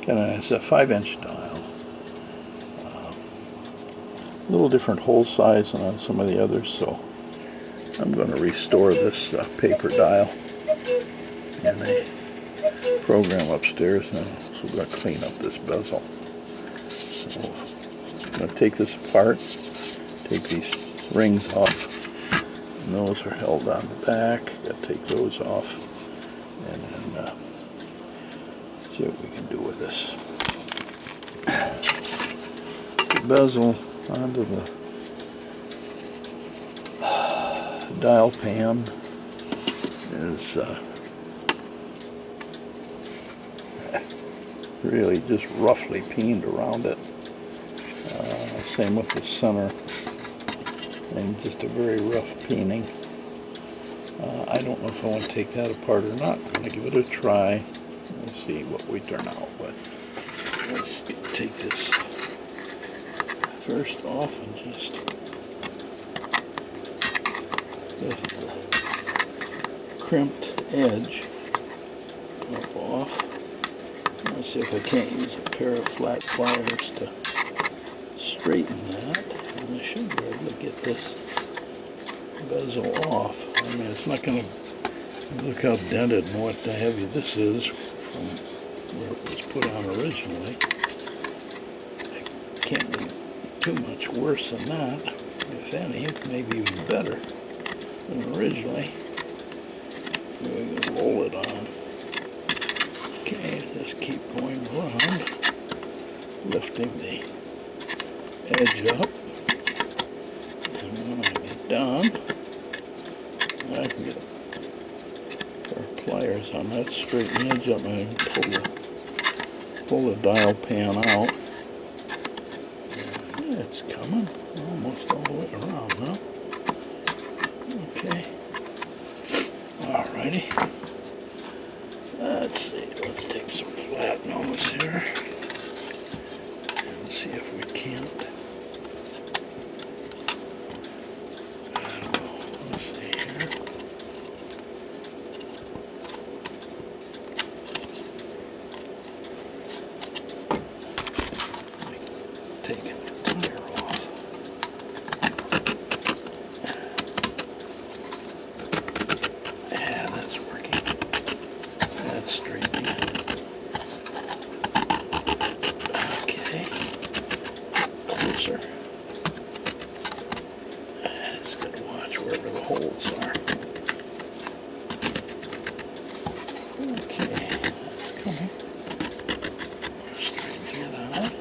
It's a 5-inch dial. A little different hole size than on some of the others, so I'm going to restore this paper dial in a program upstairs now. So we're going to clean up this bezel. So I'm going to take this apart. Take these rings off, and those are held on the back. Got to take those off and then see what we can do with this. The bezel onto the dial pan is really just roughly peened around it. Same with the center, and just a very rough peening. I don't know if I want to take that apart or not. I'm going to give it a try. We'll see what we turn out with. Let's take this first off and just lift the crimped edge up off. Let's see if I can't use a pair of flat pliers to straighten that. And I should be able to get this bezel off. I mean, it's not going to look how dented and what the heavy this is from where it was put on originally. It can't be too much worse than that. If any, maybe even better than originally. We're going to roll it on. Okay, just keep going around, lifting the edge up. And when I get done, I can get a pair of pliers on that, straighten the edge up, and pull the dial pan out. And it's coming almost all the way around, huh? Okay. Alrighty. Let's see, let's take some flat nose here and see if we can't. I don't know, let's see here. Taking the tire off. Yeah, that's working. That's straightening out. Okay. Closer. Just gotta watch wherever the holes are. Okay, that's coming. Straighten it out.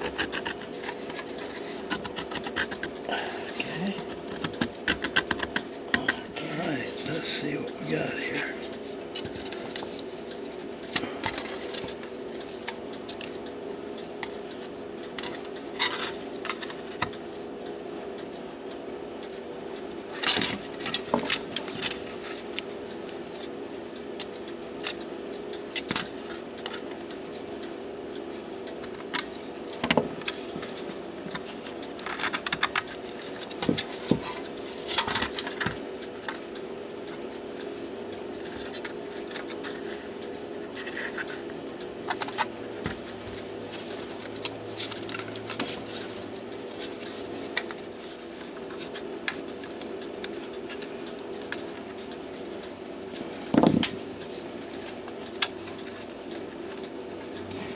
Okay. Alright, let's see what we got here.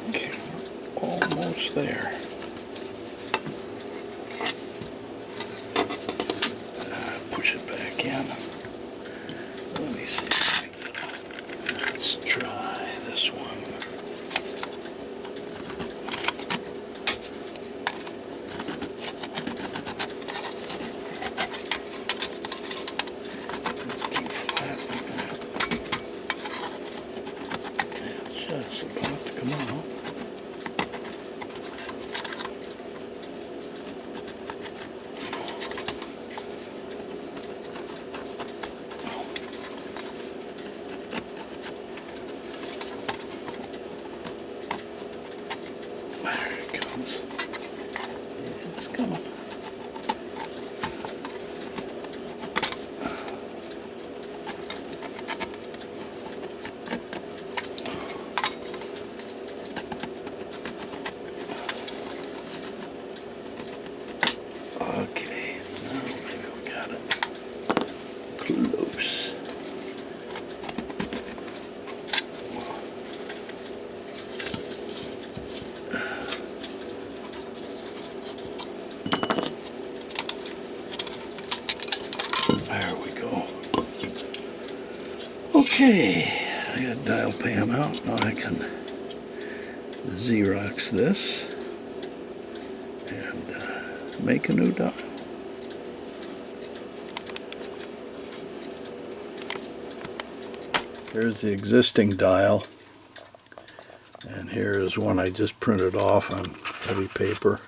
Okay, we're almost there. Push it back in. Let me see. Let's try this one. Let's keep flattening that. It's just about to come out. There it comes. It's coming. Okay, now maybe we got it close. Okay, I got dial pan out. Now I can Xerox this and make a new dial. Here's the existing dial, and here is one I just printed off on heavy paper,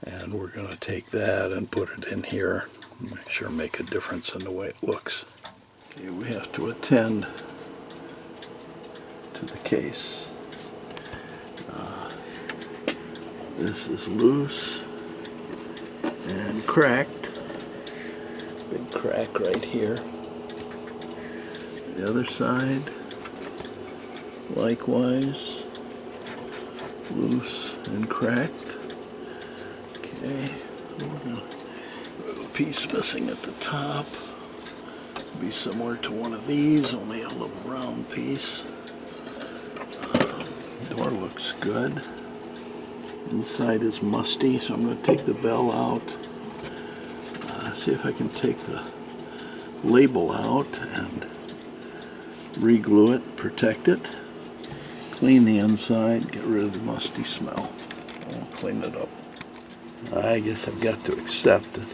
and we're going to take that and put it in here, make a difference in the way it looks. Okay, we have to attend to the case. This is loose and cracked, big crack right here. The other side, likewise, loose and cracked. Okay, a piece missing at the top. Be similar to one of these, only a little round piece. Door looks good. Inside is musty, so I'm going to take the bell out. See if I can take the label out and re-glue it, protect it, clean the inside, get rid of the musty smell. I'll clean it up. I guess I've got to accept that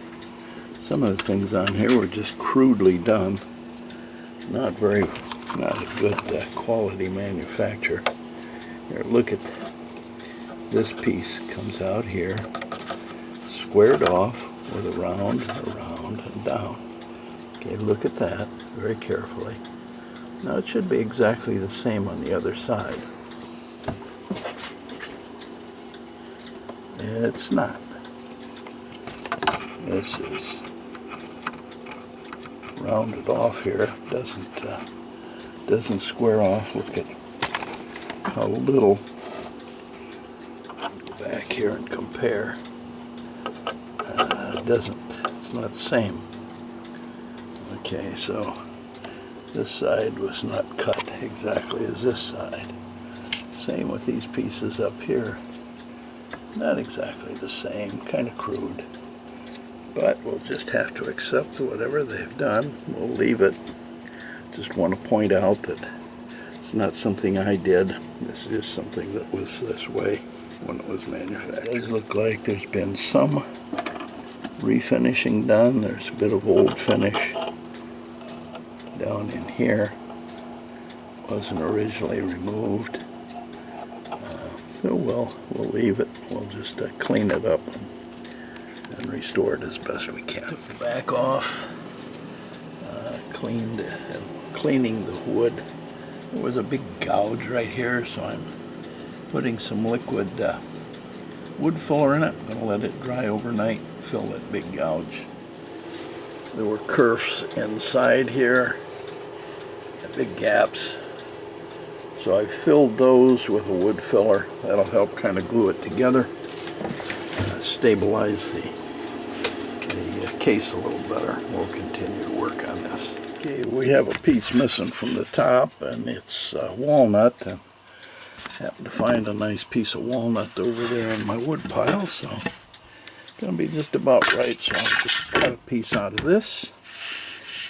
some of the things on here were just crudely done. Not a good quality manufacture. Here, look at this piece. Comes out here, squared off with a round, and down. Okay, look at that very carefully. Now it should be exactly the same on the other side. It's not. This is rounded off here. Doesn't square off. Look at how little. Go back here and compare. It's not the same. Okay, so this side was not cut exactly as this side. Same with these pieces up here. Not exactly the same, kind of crude. But we'll just have to accept whatever they've done. We'll leave it. Just want to point out that it's not something I did. This is something that was this way when it was manufactured. It does look like there's been some refinishing done. There's a bit of old finish down in here. Wasn't originally removed. So we'll leave it. We'll just clean it up and restore it as best we can. Took the back off, cleaning the wood. There was a big gouge right here, so I'm putting some liquid wood filler in it. I'm going to let it dry overnight, fill that big gouge. There were kerfs inside here, big gaps. So I filled those with a wood filler. That'll help kind of glue it together, stabilize the case a little better. We'll continue to work on this. Okay, we have a piece missing from the top, and it's walnut. And happened to find a nice piece of walnut over there in my wood pile, so it's going to be just about right. So I'll just cut a piece out of this.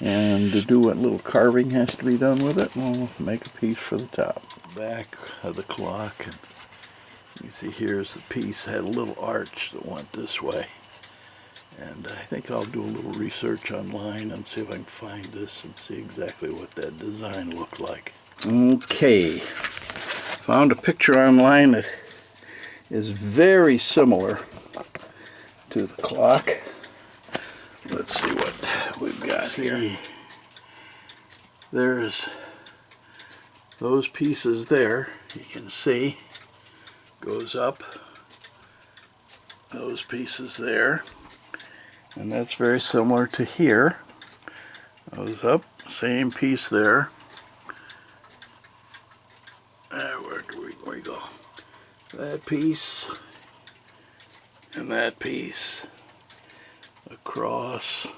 And to do what little carving has to be done with it, we'll make a piece for the top. Back of the clock, and you see here's the piece. Had a little arch that went this way. And I think I'll do a little research online and see if I can find this and see exactly what that design looked like. Okay, found a picture online that is very similar to the clock. Let's see what we've got here. There's those pieces there. You can see goes up. Those pieces there. And that's very similar to here. Goes up, same piece there. Where we go? That piece and that piece. Across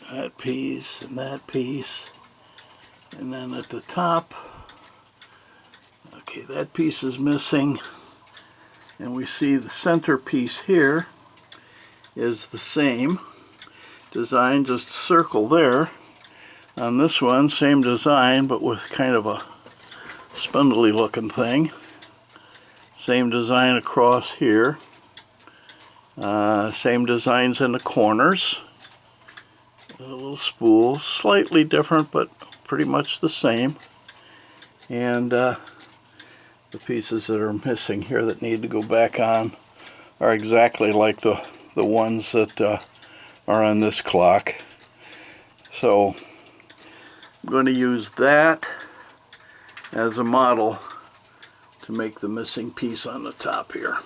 that piece and that piece, and then at the top, okay, that piece is missing, and we see the center piece here is the same design, just a circle there. On this one, same design, but with kind of a spindly looking thing. Same design across here. Same designs in the corners. Little spools, slightly different, but pretty much the same. And the pieces that are missing here that need to go back on are exactly like the ones that are on this clock. So I'm going to use that as a model to make the missing piece on the top here.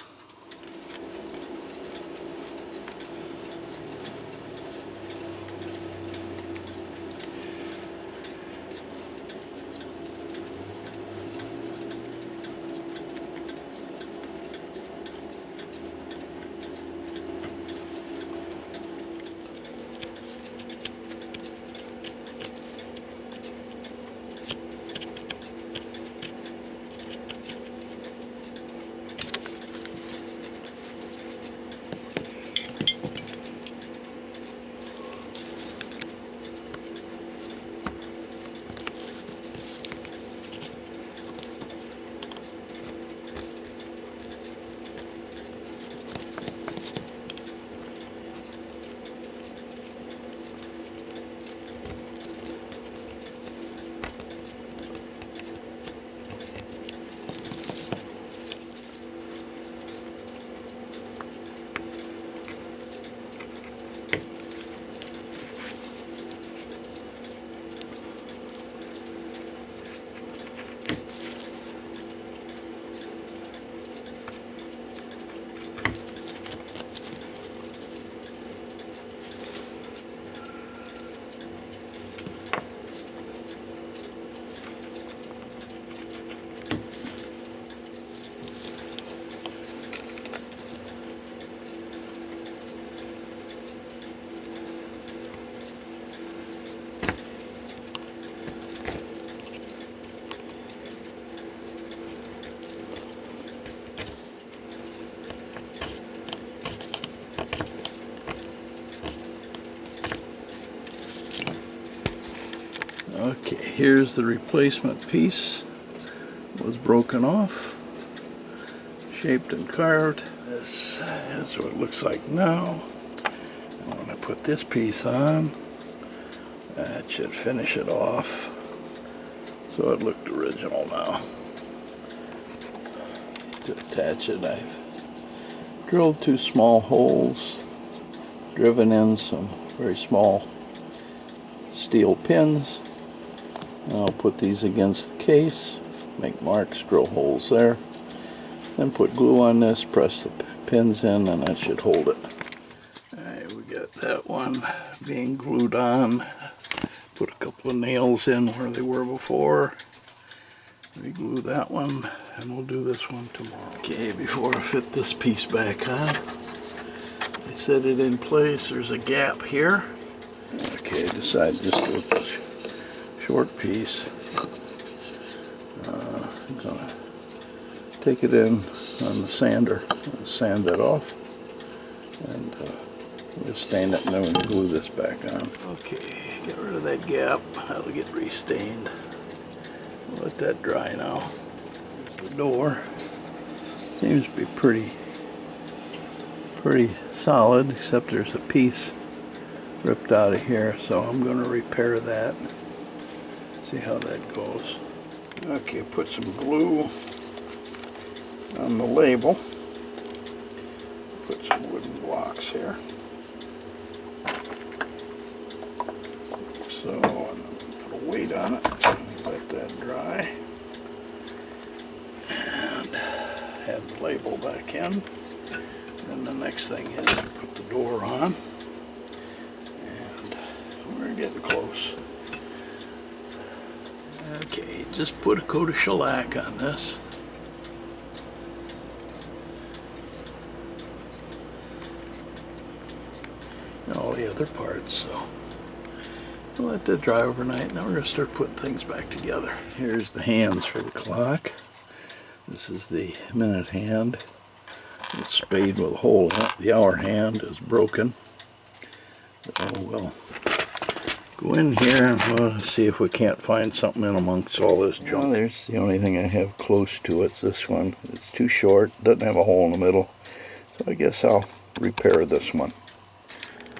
Okay, here's the replacement piece. It was broken off, shaped and carved. This is what it looks like now. And when I put this piece on, that should finish it off. So it looked original now. To attach it, I've drilled 2 small holes, driven in some very small steel pins. I'll put these against the case, make marks, drill holes there, then put glue on this, press the pins in, and that should hold it. Alright, we got that one being glued on. Put a couple of nails in where they were before. Reglue that one, and we'll do this one tomorrow. Okay, before I fit this piece back on, I set it in place. There's a gap here. Okay, I decided just to go with short piece. I'm gonna take it in on the sander and sand that off, and we'll stain it, and then we'll glue this back on. Okay, get rid of that gap. That'll get restained. We'll let that dry now. There's the door. Seems to be pretty solid, except there's a piece ripped out of here, so I'm going to repair that. See how that goes. Okay, put some glue on the label. Put some wooden blocks here. So, and put a weight on it. Let that dry. And add the label back in. Then the next thing is to put the door on. And we're getting close. Okay, just put a coat of shellac on this. And all the other parts, so we'll let that dry overnight. Now we're going to start putting things back together. Here's the hands for the clock. This is the minute hand. It's spade with a hole in it. The hour hand is broken. Oh well, go in here and see if we can't find something in amongst all this junk. Well, there's the only thing I have close to it. This one. It's too short, doesn't have a hole in the middle. So I guess I'll repair this one.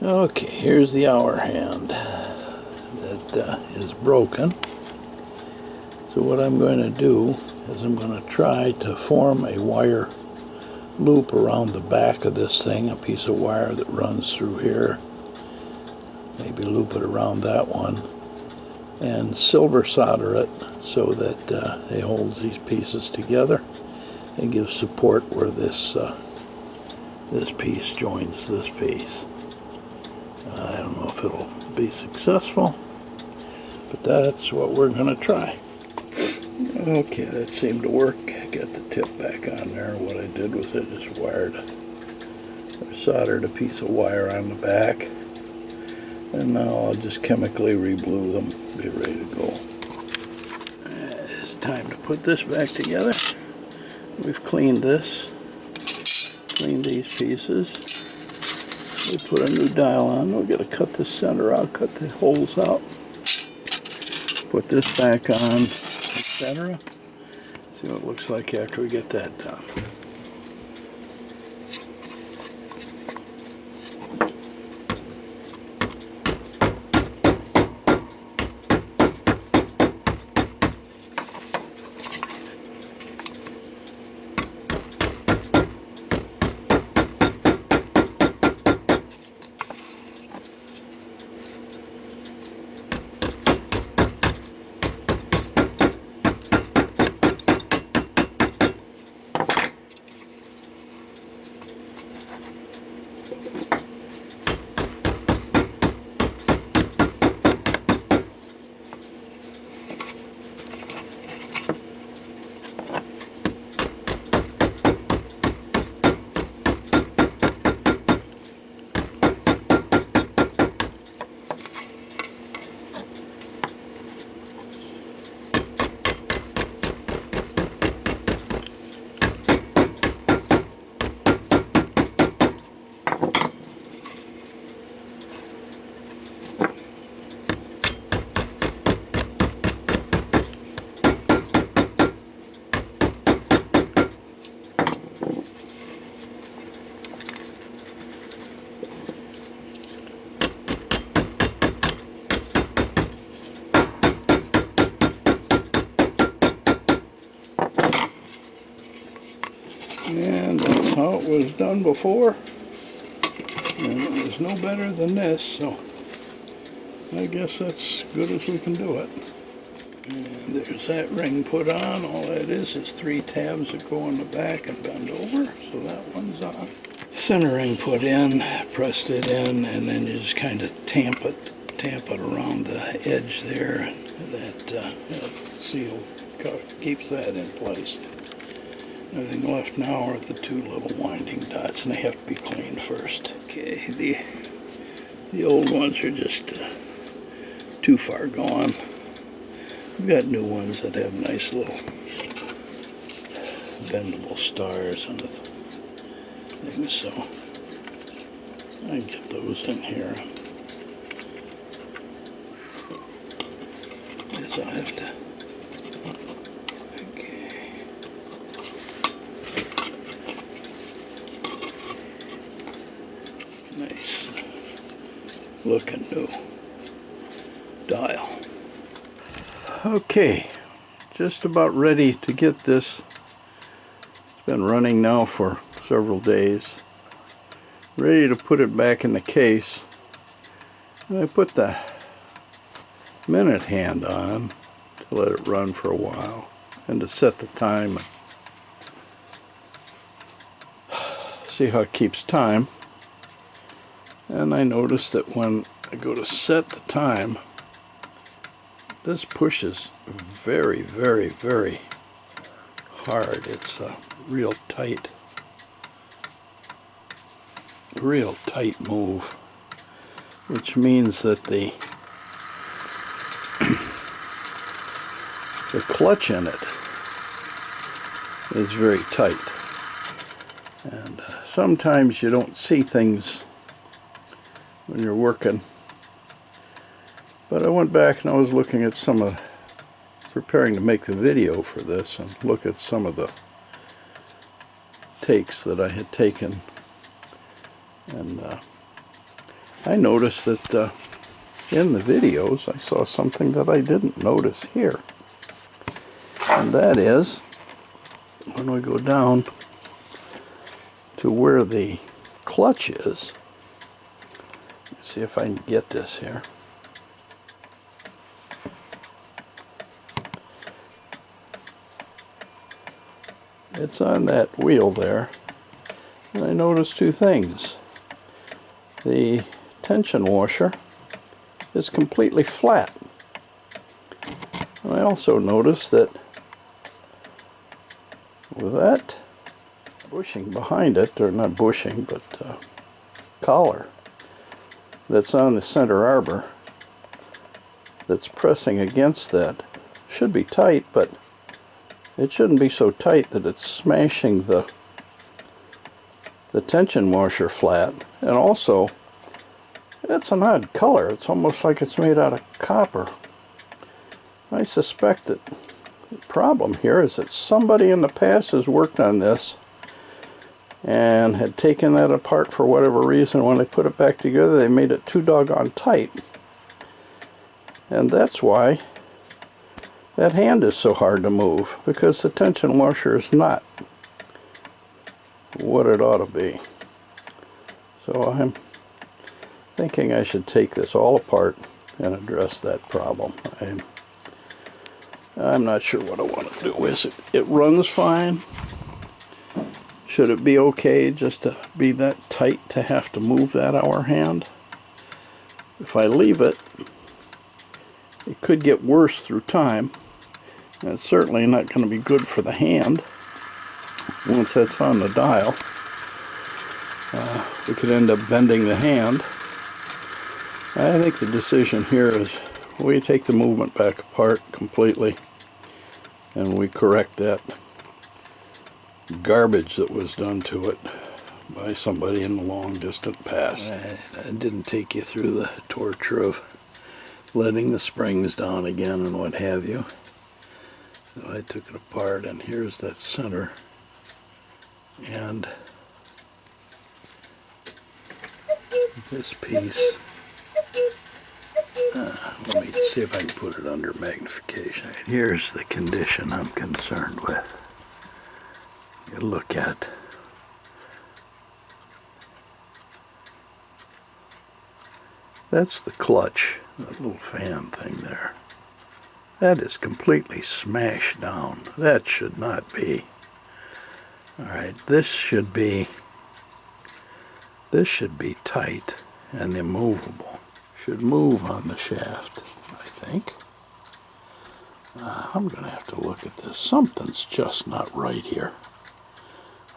Okay, here's the hour hand that is broken. So what I'm going to do is I'm going to try to form a wire loop around the back of this thing, a piece of wire that runs through here. Maybe loop it around that one and silver solder it so that it holds these pieces together and gives support where this piece joins this piece. I don't know if it'll be successful, but that's what we're going to try. Okay, that seemed to work. Got the tip back on there. What I did was I just soldered a piece of wire on the back, and now I'll just chemically reblue them, be ready to go. It's time to put this back together. We've cleaned this, cleaned these pieces. We put a new dial on. We're going to cut the center out, cut the holes out, put this back on, etc. See what it looks like after we get that done. And that's how it was done before, and it was no better than this, so I guess that's good as we can do it. And there's that ring put on. All that is 3 tabs that go on the back and bend over, so that one's on. Center ring put in, pressed it in, and then you just kind of tamp it around the edge there, and that seal keeps that in place. Everything left now are the 2 little winding dots, and they have to be cleaned first. Okay, the old ones are just too far gone. We've got new ones that have nice little bendable stars on the things, so I can get those in here. Guess I'll have to. Nice looking new dial. Okay, just about ready to get this. It's been running now for several days. Ready to put it back in the case. And I put the minute hand on to let it run for a while and to set the time. See how it keeps time. And I noticed that when I go to set the time, this pushes very, very, very hard. It's a real tight move, which means that the clutch in it is very tight. And sometimes you don't see things when you're working But I went back and I was looking at some of, preparing to make the video for this, and look at some of the takes that I had taken. And I noticed that in the videos I saw something that I didn't notice here. And that is, when we go down to where the clutch is, let's see if I can get this here. It's on that wheel there, and I noticed two things. The tension washer is completely flat. And I also noticed that with that bushing behind it, or not bushing, but collar that's on the center arbor that's pressing against that should be tight, but it shouldn't be so tight that it's smashing the tension washer flat. And also, it's an odd color. It's almost like it's made out of copper. I suspect that the problem here is that somebody in the past has worked on this and had taken that apart for whatever reason. When they put it back together, they made it too doggone tight. And that's why that hand is so hard to move, because the tension washer is not what it ought to be. So I'm thinking I should take this all apart and address that problem. I'm not sure what I want to do. It runs fine. Should it be okay just to be that tight to have to move that hour hand? If I leave it, it could get worse through time. And it's certainly not going to be good for the hand once that's on the dial. We could end up bending the hand. I think the decision here is we take the movement back apart completely and we correct that garbage that was done to it by somebody in the long distant past. I didn't take you through the torture of letting the springs down again and what have you. So I took it apart, and here's that center, and this piece, let me see if I can put it under magnification. Here's the condition I'm concerned with. You look at that's the clutch, that little fan thing there. That is completely smashed down. That should not be. Alright, this should be tight and immovable. Should move on the shaft, I think. I'm going to have to look at this. Something's just not right here.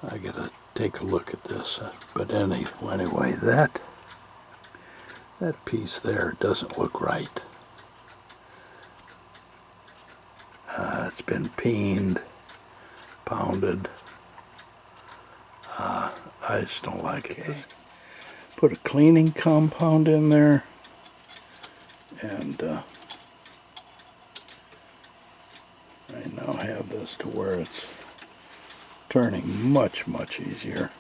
I got to take a look at this. But anyway, that piece there doesn't look right. It's been peened, pounded. I just don't like it. Put a cleaning compound in there, and I now have this to where it's turning much easier.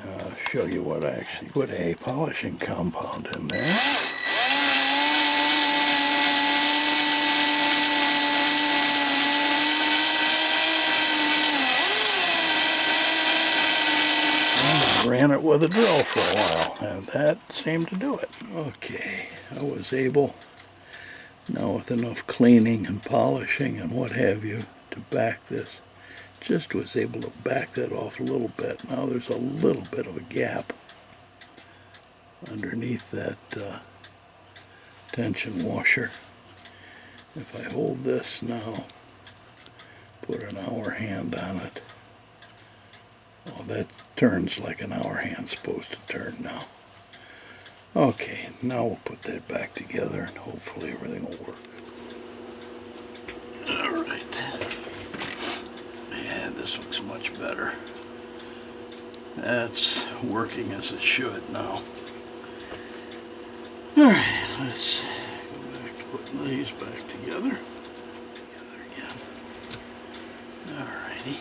I'll show you what I actually put a polishing compound in there. Ran it with a drill for a while, and that seemed to do it. Okay, I was able, now with enough cleaning and polishing and what have you, to back this. Just was able to back that off a little bit. Now there's a little bit of a gap underneath that tension washer. If I hold this now, put an hour hand on it. Well, that turns like an hour hand's supposed to turn now. Okay, now we'll put that back together and hopefully everything will work. Alright. Yeah, this looks much better. That's working as it should now. Alright, let's these back together. Together again. Alrighty.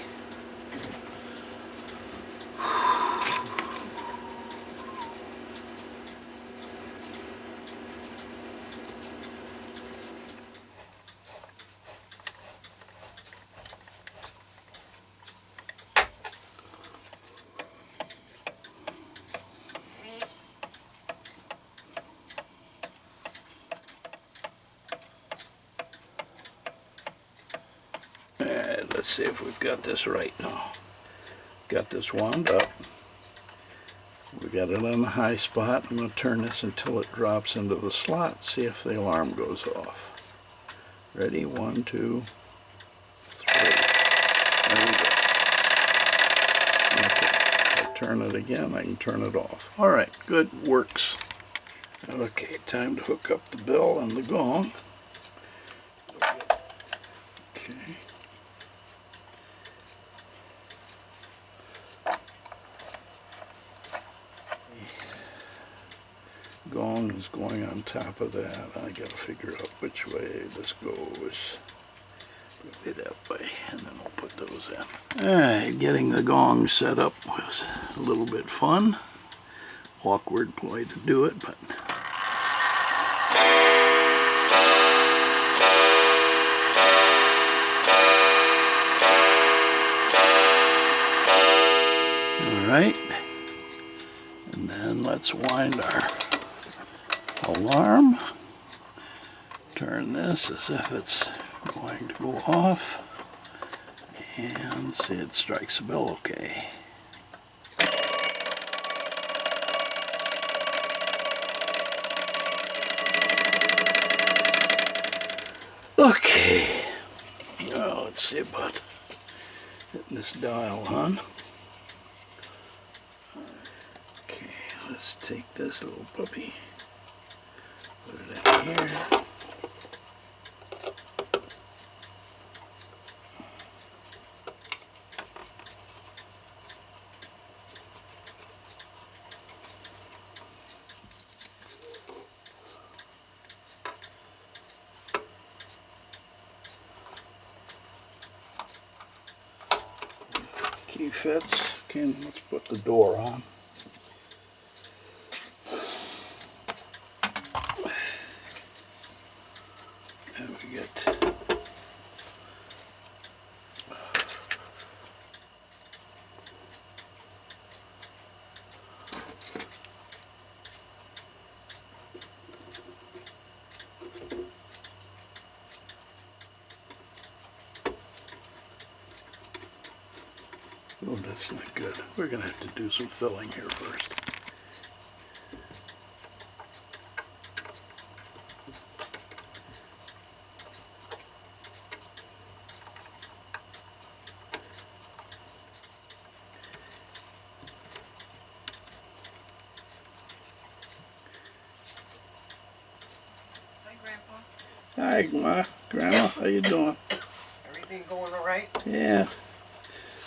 Let's see if we've got this right now. Got this wound up. We got it on the high spot. I'm going to turn this until it drops into the slot. See if the alarm goes off. Ready? 1, 2, 3. There we go. Okay. If I turn it again, I can turn it off. Alright, good. Works. Okay, time to hook up the bell and the gong. Okay. Gong is going on top of that. I gotta figure out which way this goes. Go that way, and then I'll put those in. Alright, getting the gong set up was a little bit fun. Awkward way to do it, but alright. And then let's wind our alarm. Turn this as if it's going to go off, and see it strikes the bell okay. Okay, now let's see about hitting this dial on. Okay, let's take this little puppy. Put it in here. Key fits. Okay, let's put the door on. Oh, that's not good. We're going to have to do some filling here first. Hi, Grandpa. Hi, Ma. Grandma, how you doing? Everything going all right? Yeah.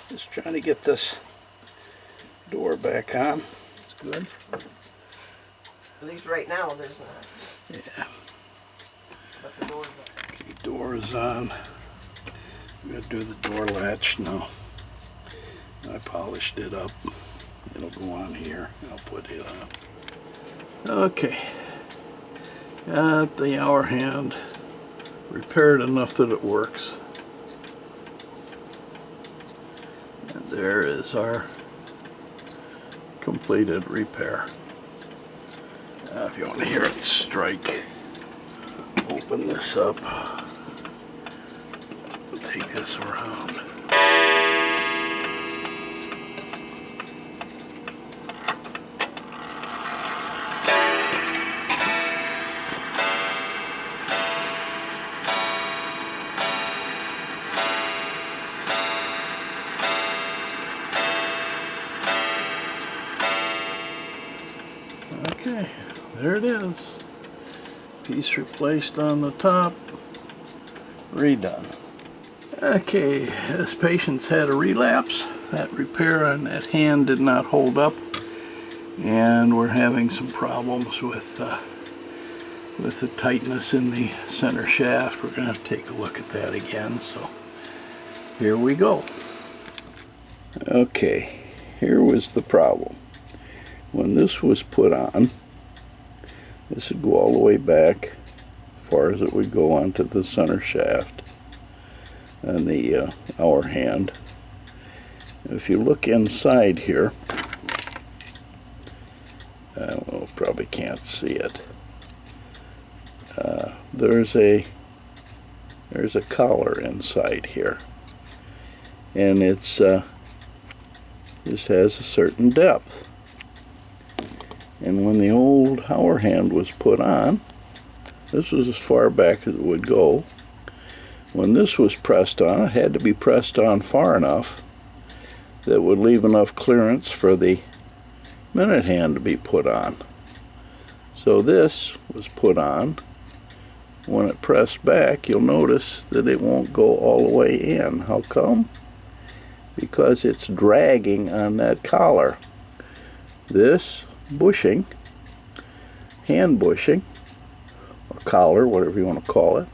Just trying to get this door back on. It's good. At least right now there's not. Yeah. But the door's up. Okay, door is on. I'm going to do the door latch now. I polished it up. It'll go on here. I'll put it on. Okay. Got the hour hand repaired enough that it works. And there is our completed repair. Now if you want to hear it strike, open this up. Take this around. Okay, there it is. Piece replaced on the top, redone. Okay, this patient's had a relapse. That repair on that hand did not hold up, and we're having some problems with with the tightness in the center shaft. We're going to take a look at that again. So here we go. Okay, here was the problem. When this was put on, this would go all the way back as far as it would go onto the center shaft and the hour hand. If you look inside here, well, probably can't see it. There's a collar inside here, and it's this has a certain depth. And when the old hour hand was put on, this was as far back as it would go. When this was pressed on, it had to be pressed on far enough that would leave enough clearance for the minute hand to be put on. So this was put on. When it pressed back, you'll notice that it won't go all the way in. How come? Because it's dragging on that collar. This bushing, hand bushing, or collar, whatever you want to call it,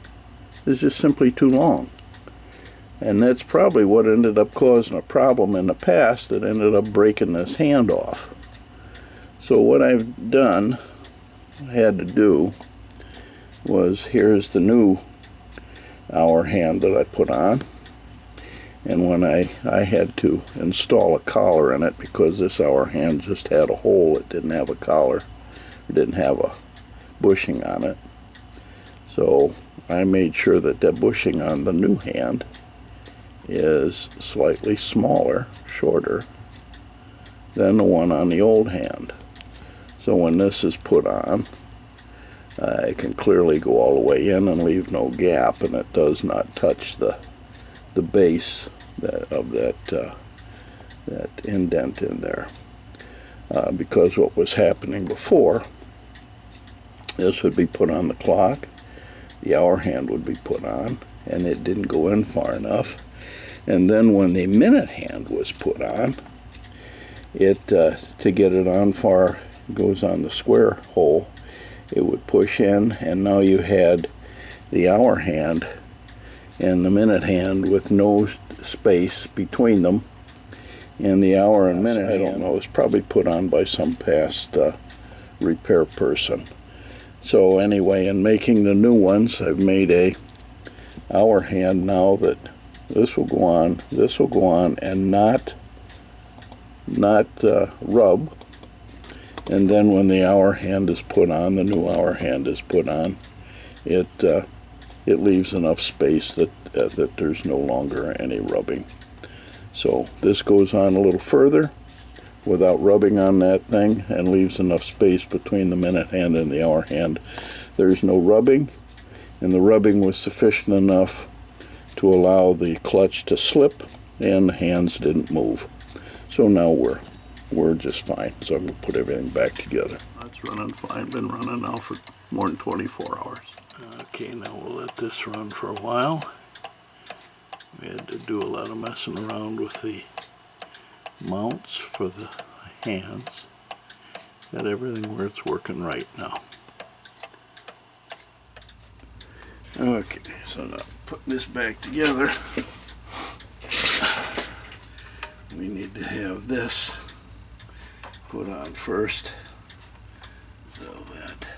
is just simply too long. And that's probably what ended up causing a problem in the past that ended up breaking this hand off. So what I've done, had to do, was here's the new hour hand that I put on. And when I had to install a collar in it because this hour hand just had a hole, it didn't have a collar, it didn't have a bushing on it. So I made sure that the bushing on the new hand is slightly smaller, shorter, than the one on the old hand. So when this is put on, it can clearly go all the way in and leave no gap, and it does not touch the base of that indent in there. Because what was happening before, this would be put on the clock, the hour hand would be put on, and it didn't go in far enough. And then when the minute hand was put on, it to get it on far, it goes on the square hole, it would push in, and now you had the hour hand and the minute hand with no space between them. And the hour and minute, I don't know, was probably put on by some past repair person. So anyway, in making the new ones, I've made a hour hand now that this will go on, and not rub. And then when the hour hand is put on, the new hour hand is put on, it leaves enough space that there's no longer any rubbing. So this goes on a little further without rubbing on that thing and leaves enough space between the minute hand and the hour hand. There's no rubbing, and the rubbing was sufficient enough to allow the clutch to slip and the hands didn't move. So now we're just fine. So I'm going to put everything back together. It's running fine. Been running now for more than 24 hours. Okay, now we'll let this run for a while. We had to do a lot of messing around with the mounts for the hands. Got everything where it's working right now. Okay, so now put this back together. We need to have this put on first, so that,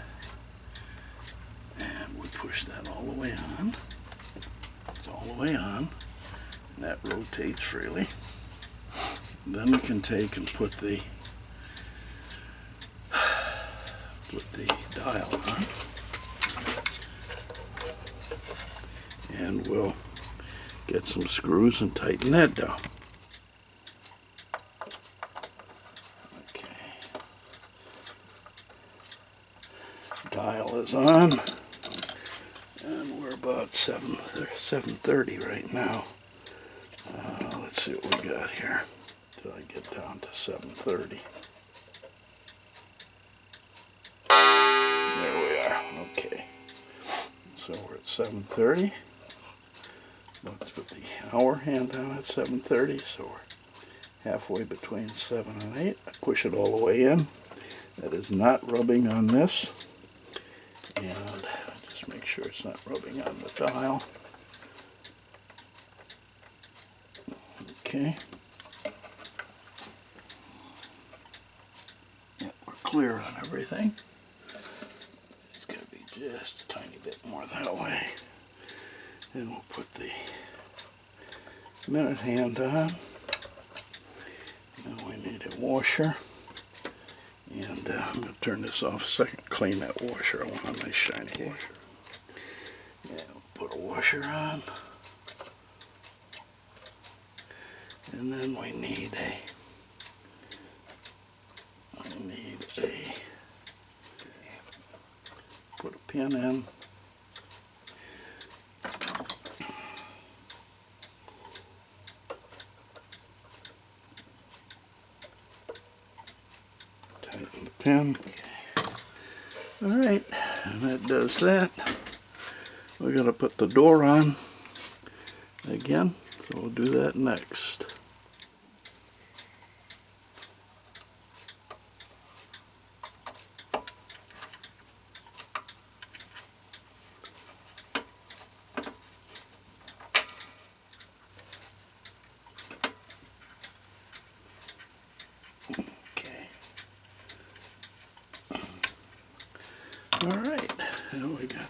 and we push that all the way on. It's all the way on, and that rotates freely. Then we can take and put the dial on, and we'll get some screws and tighten that down. Dial is on, and we're about 7:30 right now. Let's see what we got here until I get down to 7:30. There we are. Okay, so we're at 7:30. Let's put the hour hand on at 7:30, so we're halfway between 7 and 8. I push it all the way in. That is not rubbing on this. And just make sure it's not rubbing on the dial. Okay. Yeah, we're clear on everything. It's got to be just a tiny bit more that way. And we'll put the minute hand on. And we need a washer. And I'm going to turn this off a second, clean that washer. I want a nice shiny washer. Yeah, we'll put a washer on. And then we need a put a pin in. Tighten the pin. All right, and that does that. We're going to put the door on again, so we'll do that next. All right, and we got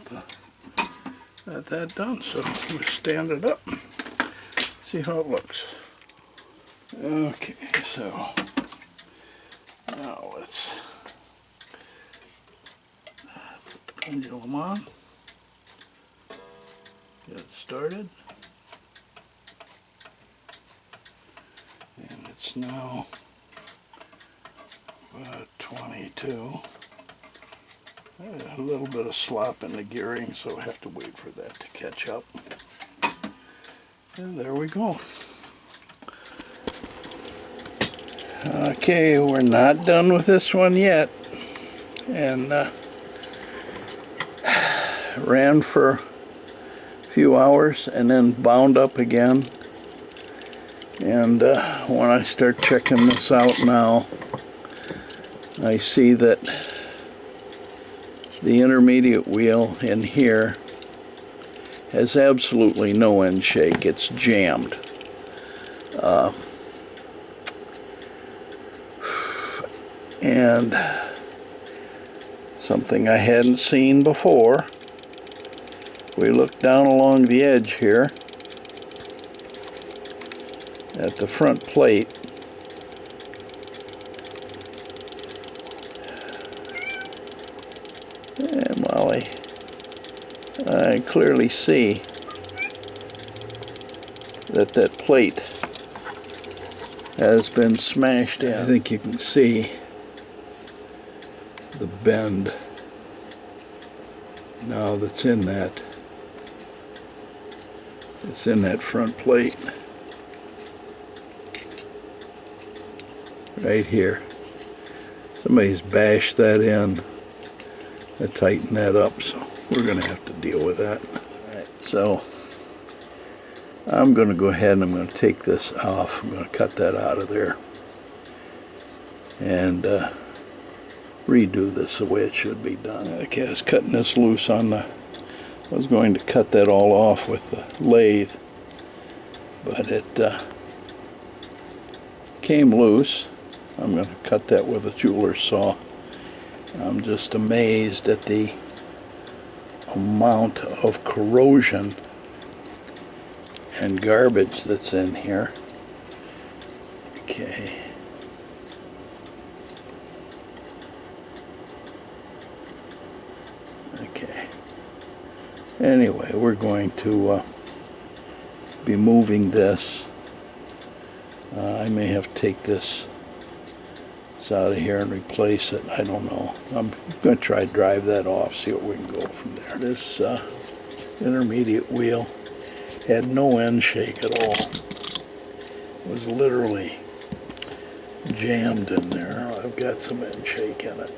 that done, so we'll stand it up, see how it looks. Okay, so now let's put the pendulum on, get it started, and it's now 22. A little bit of slop in the gearing, so I have to wait for that to catch up. And there we go. Okay, we're not done with this one yet. And ran for a few hours and then bound up again. And when I start checking this out now, I see that the intermediate wheel in here has absolutely no end shake. It's jammed. And something I hadn't seen before, we look down along the edge here at the front plate. And Molly, I clearly see that plate has been smashed in. I think you can see the bend now that's in that. It's in that front plate. Right here. Somebody's bashed that in. To tighten that up, so we're going to have to deal with that. Alright, so I'm going to go ahead and I'm going to take this off. I'm going to cut that out of there and redo this the way it should be done. Okay, I was cutting this loose on the, I was going to cut that all off with the lathe, but it came loose. I'm going to cut that with a jeweler's saw. I'm just amazed at the amount of corrosion and garbage that's in here. Okay. Okay. Anyway, we're going to be moving this. I may have to take this out of here and replace it. I don't know. I'm going to try to drive that off, see what we can go from there. This intermediate wheel had no end shake at all. It was literally jammed in there. Now I've got some end shake in it.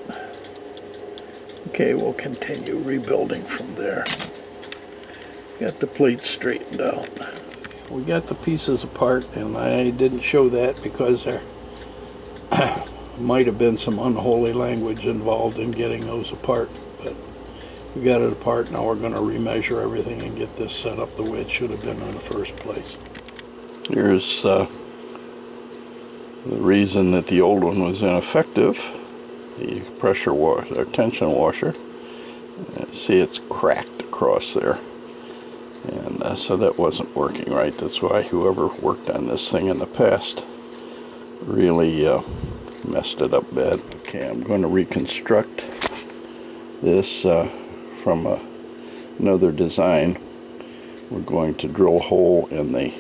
Okay, we'll continue rebuilding from there. Got the plates straightened out. We got the pieces apart, and I didn't show that because there might have been some unholy language involved in getting those apart, but We got it apart. Now we're going to remeasure everything and get this set up the way it should have been in the first place. Here's the reason that the old one was ineffective. The pressure washer, or tension washer. See, it's cracked across there. And so that wasn't working right. That's why whoever worked on this thing in the past really messed it up bad. Okay, I'm going to reconstruct this from another design. We're going to drill a hole in the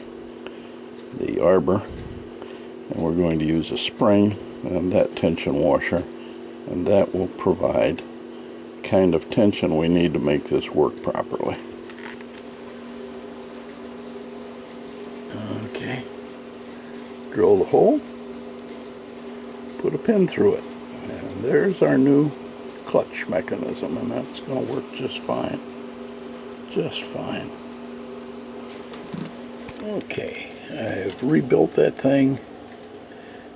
arbor, and we're going to use a spring and that tension washer, and that will provide the kind of tension we need to make this work properly. Okay, drill the hole, put a pin through it, and there's our new clutch mechanism, and that's going to work just fine. Just fine. Okay, I've rebuilt that thing,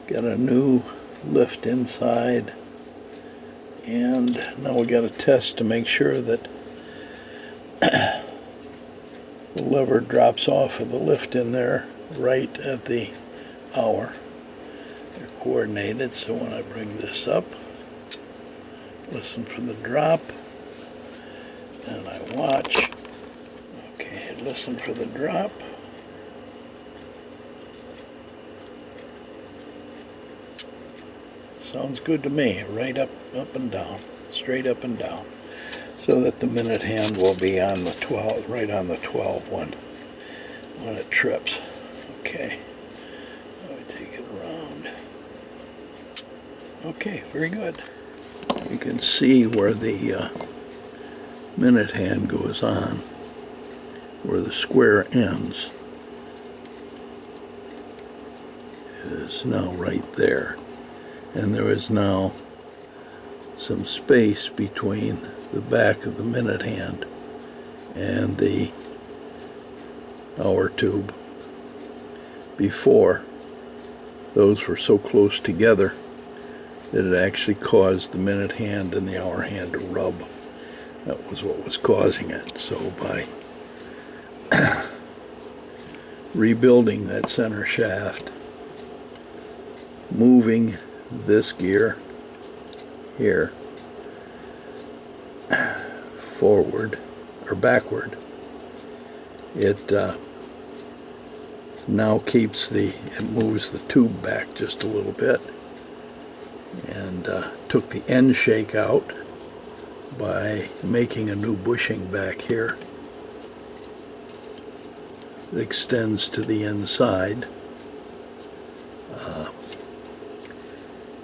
got a new lift inside, and now we got to test to make sure that the lever drops off of the lift in there right at the hour. They're coordinated, so when I bring this up, listen for the drop, and I watch. Okay, listen for the drop. Sounds good to me. Right up and down, straight up and down, so that the minute hand will be on the 12, right on the 12 when it trips. Okay, now I take it around. Okay, very good. You can see where the minute hand goes on, where the square ends is now right there. And there is now some space between the back of the minute hand and the hour tube. Before, those were so close together that it actually caused the minute hand and the hour hand to rub. That was what was causing it. So by rebuilding that center shaft, moving this gear here forward or backward, it now it moves the tube back just a little bit, and took the end shake out by making a new bushing back here that extends to the inside.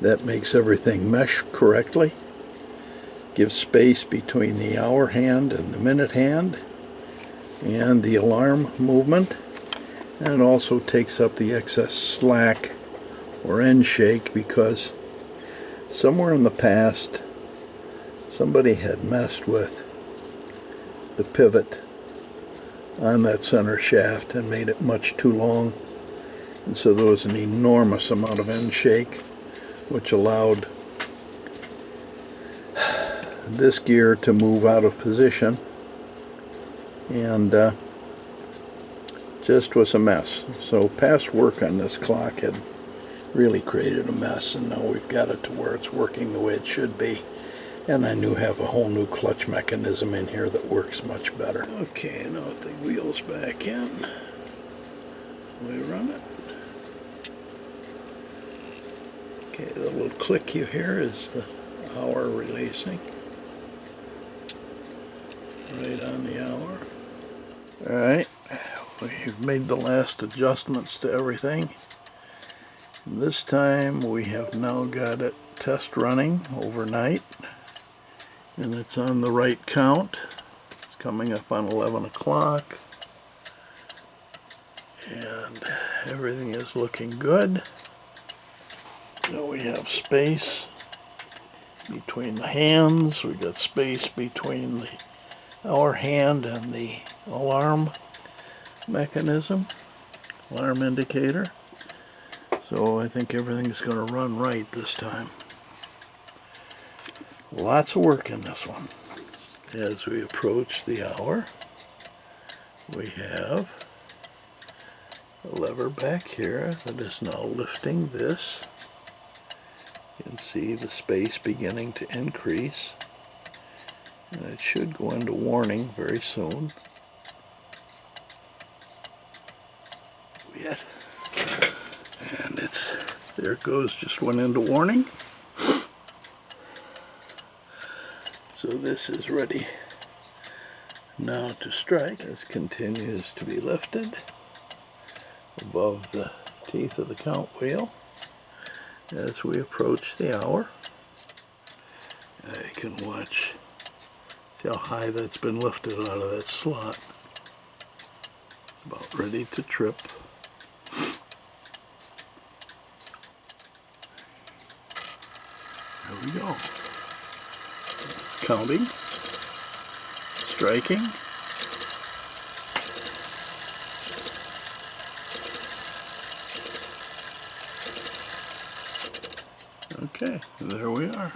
That makes everything mesh correctly, gives space between the hour hand and the minute hand and the alarm movement, and it also takes up the excess slack or end shake, because somewhere in the past somebody had messed with the pivot on that center shaft and made it much too long, and so there was an enormous amount of end shake, which allowed this gear to move out of position, and just was a mess. So past work on this clock had really created a mess, and now we've got it to where it's working the way it should be. And I have a whole new clutch mechanism in here that works much better. Okay, now the wheel's back in. We run it. Okay, the little click you hear is the hour releasing. Right on the hour. Alright, we've made the last adjustments to everything. This time we have now got it test running overnight, and it's on the right count. It's coming up on 11 o'clock, and everything is looking good. So we have space between the hands, we got space between the hour hand and the alarm mechanism, alarm indicator. So I think everything's going to run right this time. Lots of work in this one. As we approach the hour, we have a lever back here that is now lifting this. You can see the space beginning to increase, and it should go into warning very soon. Yet, and there it goes, just went into warning. So this is ready now to strike. This continues to be lifted above the teeth of the count wheel as we approach the hour. And you can watch, see how high that's been lifted out of that slot. It's about ready to trip. There we go. Counting, striking. Okay, there we are.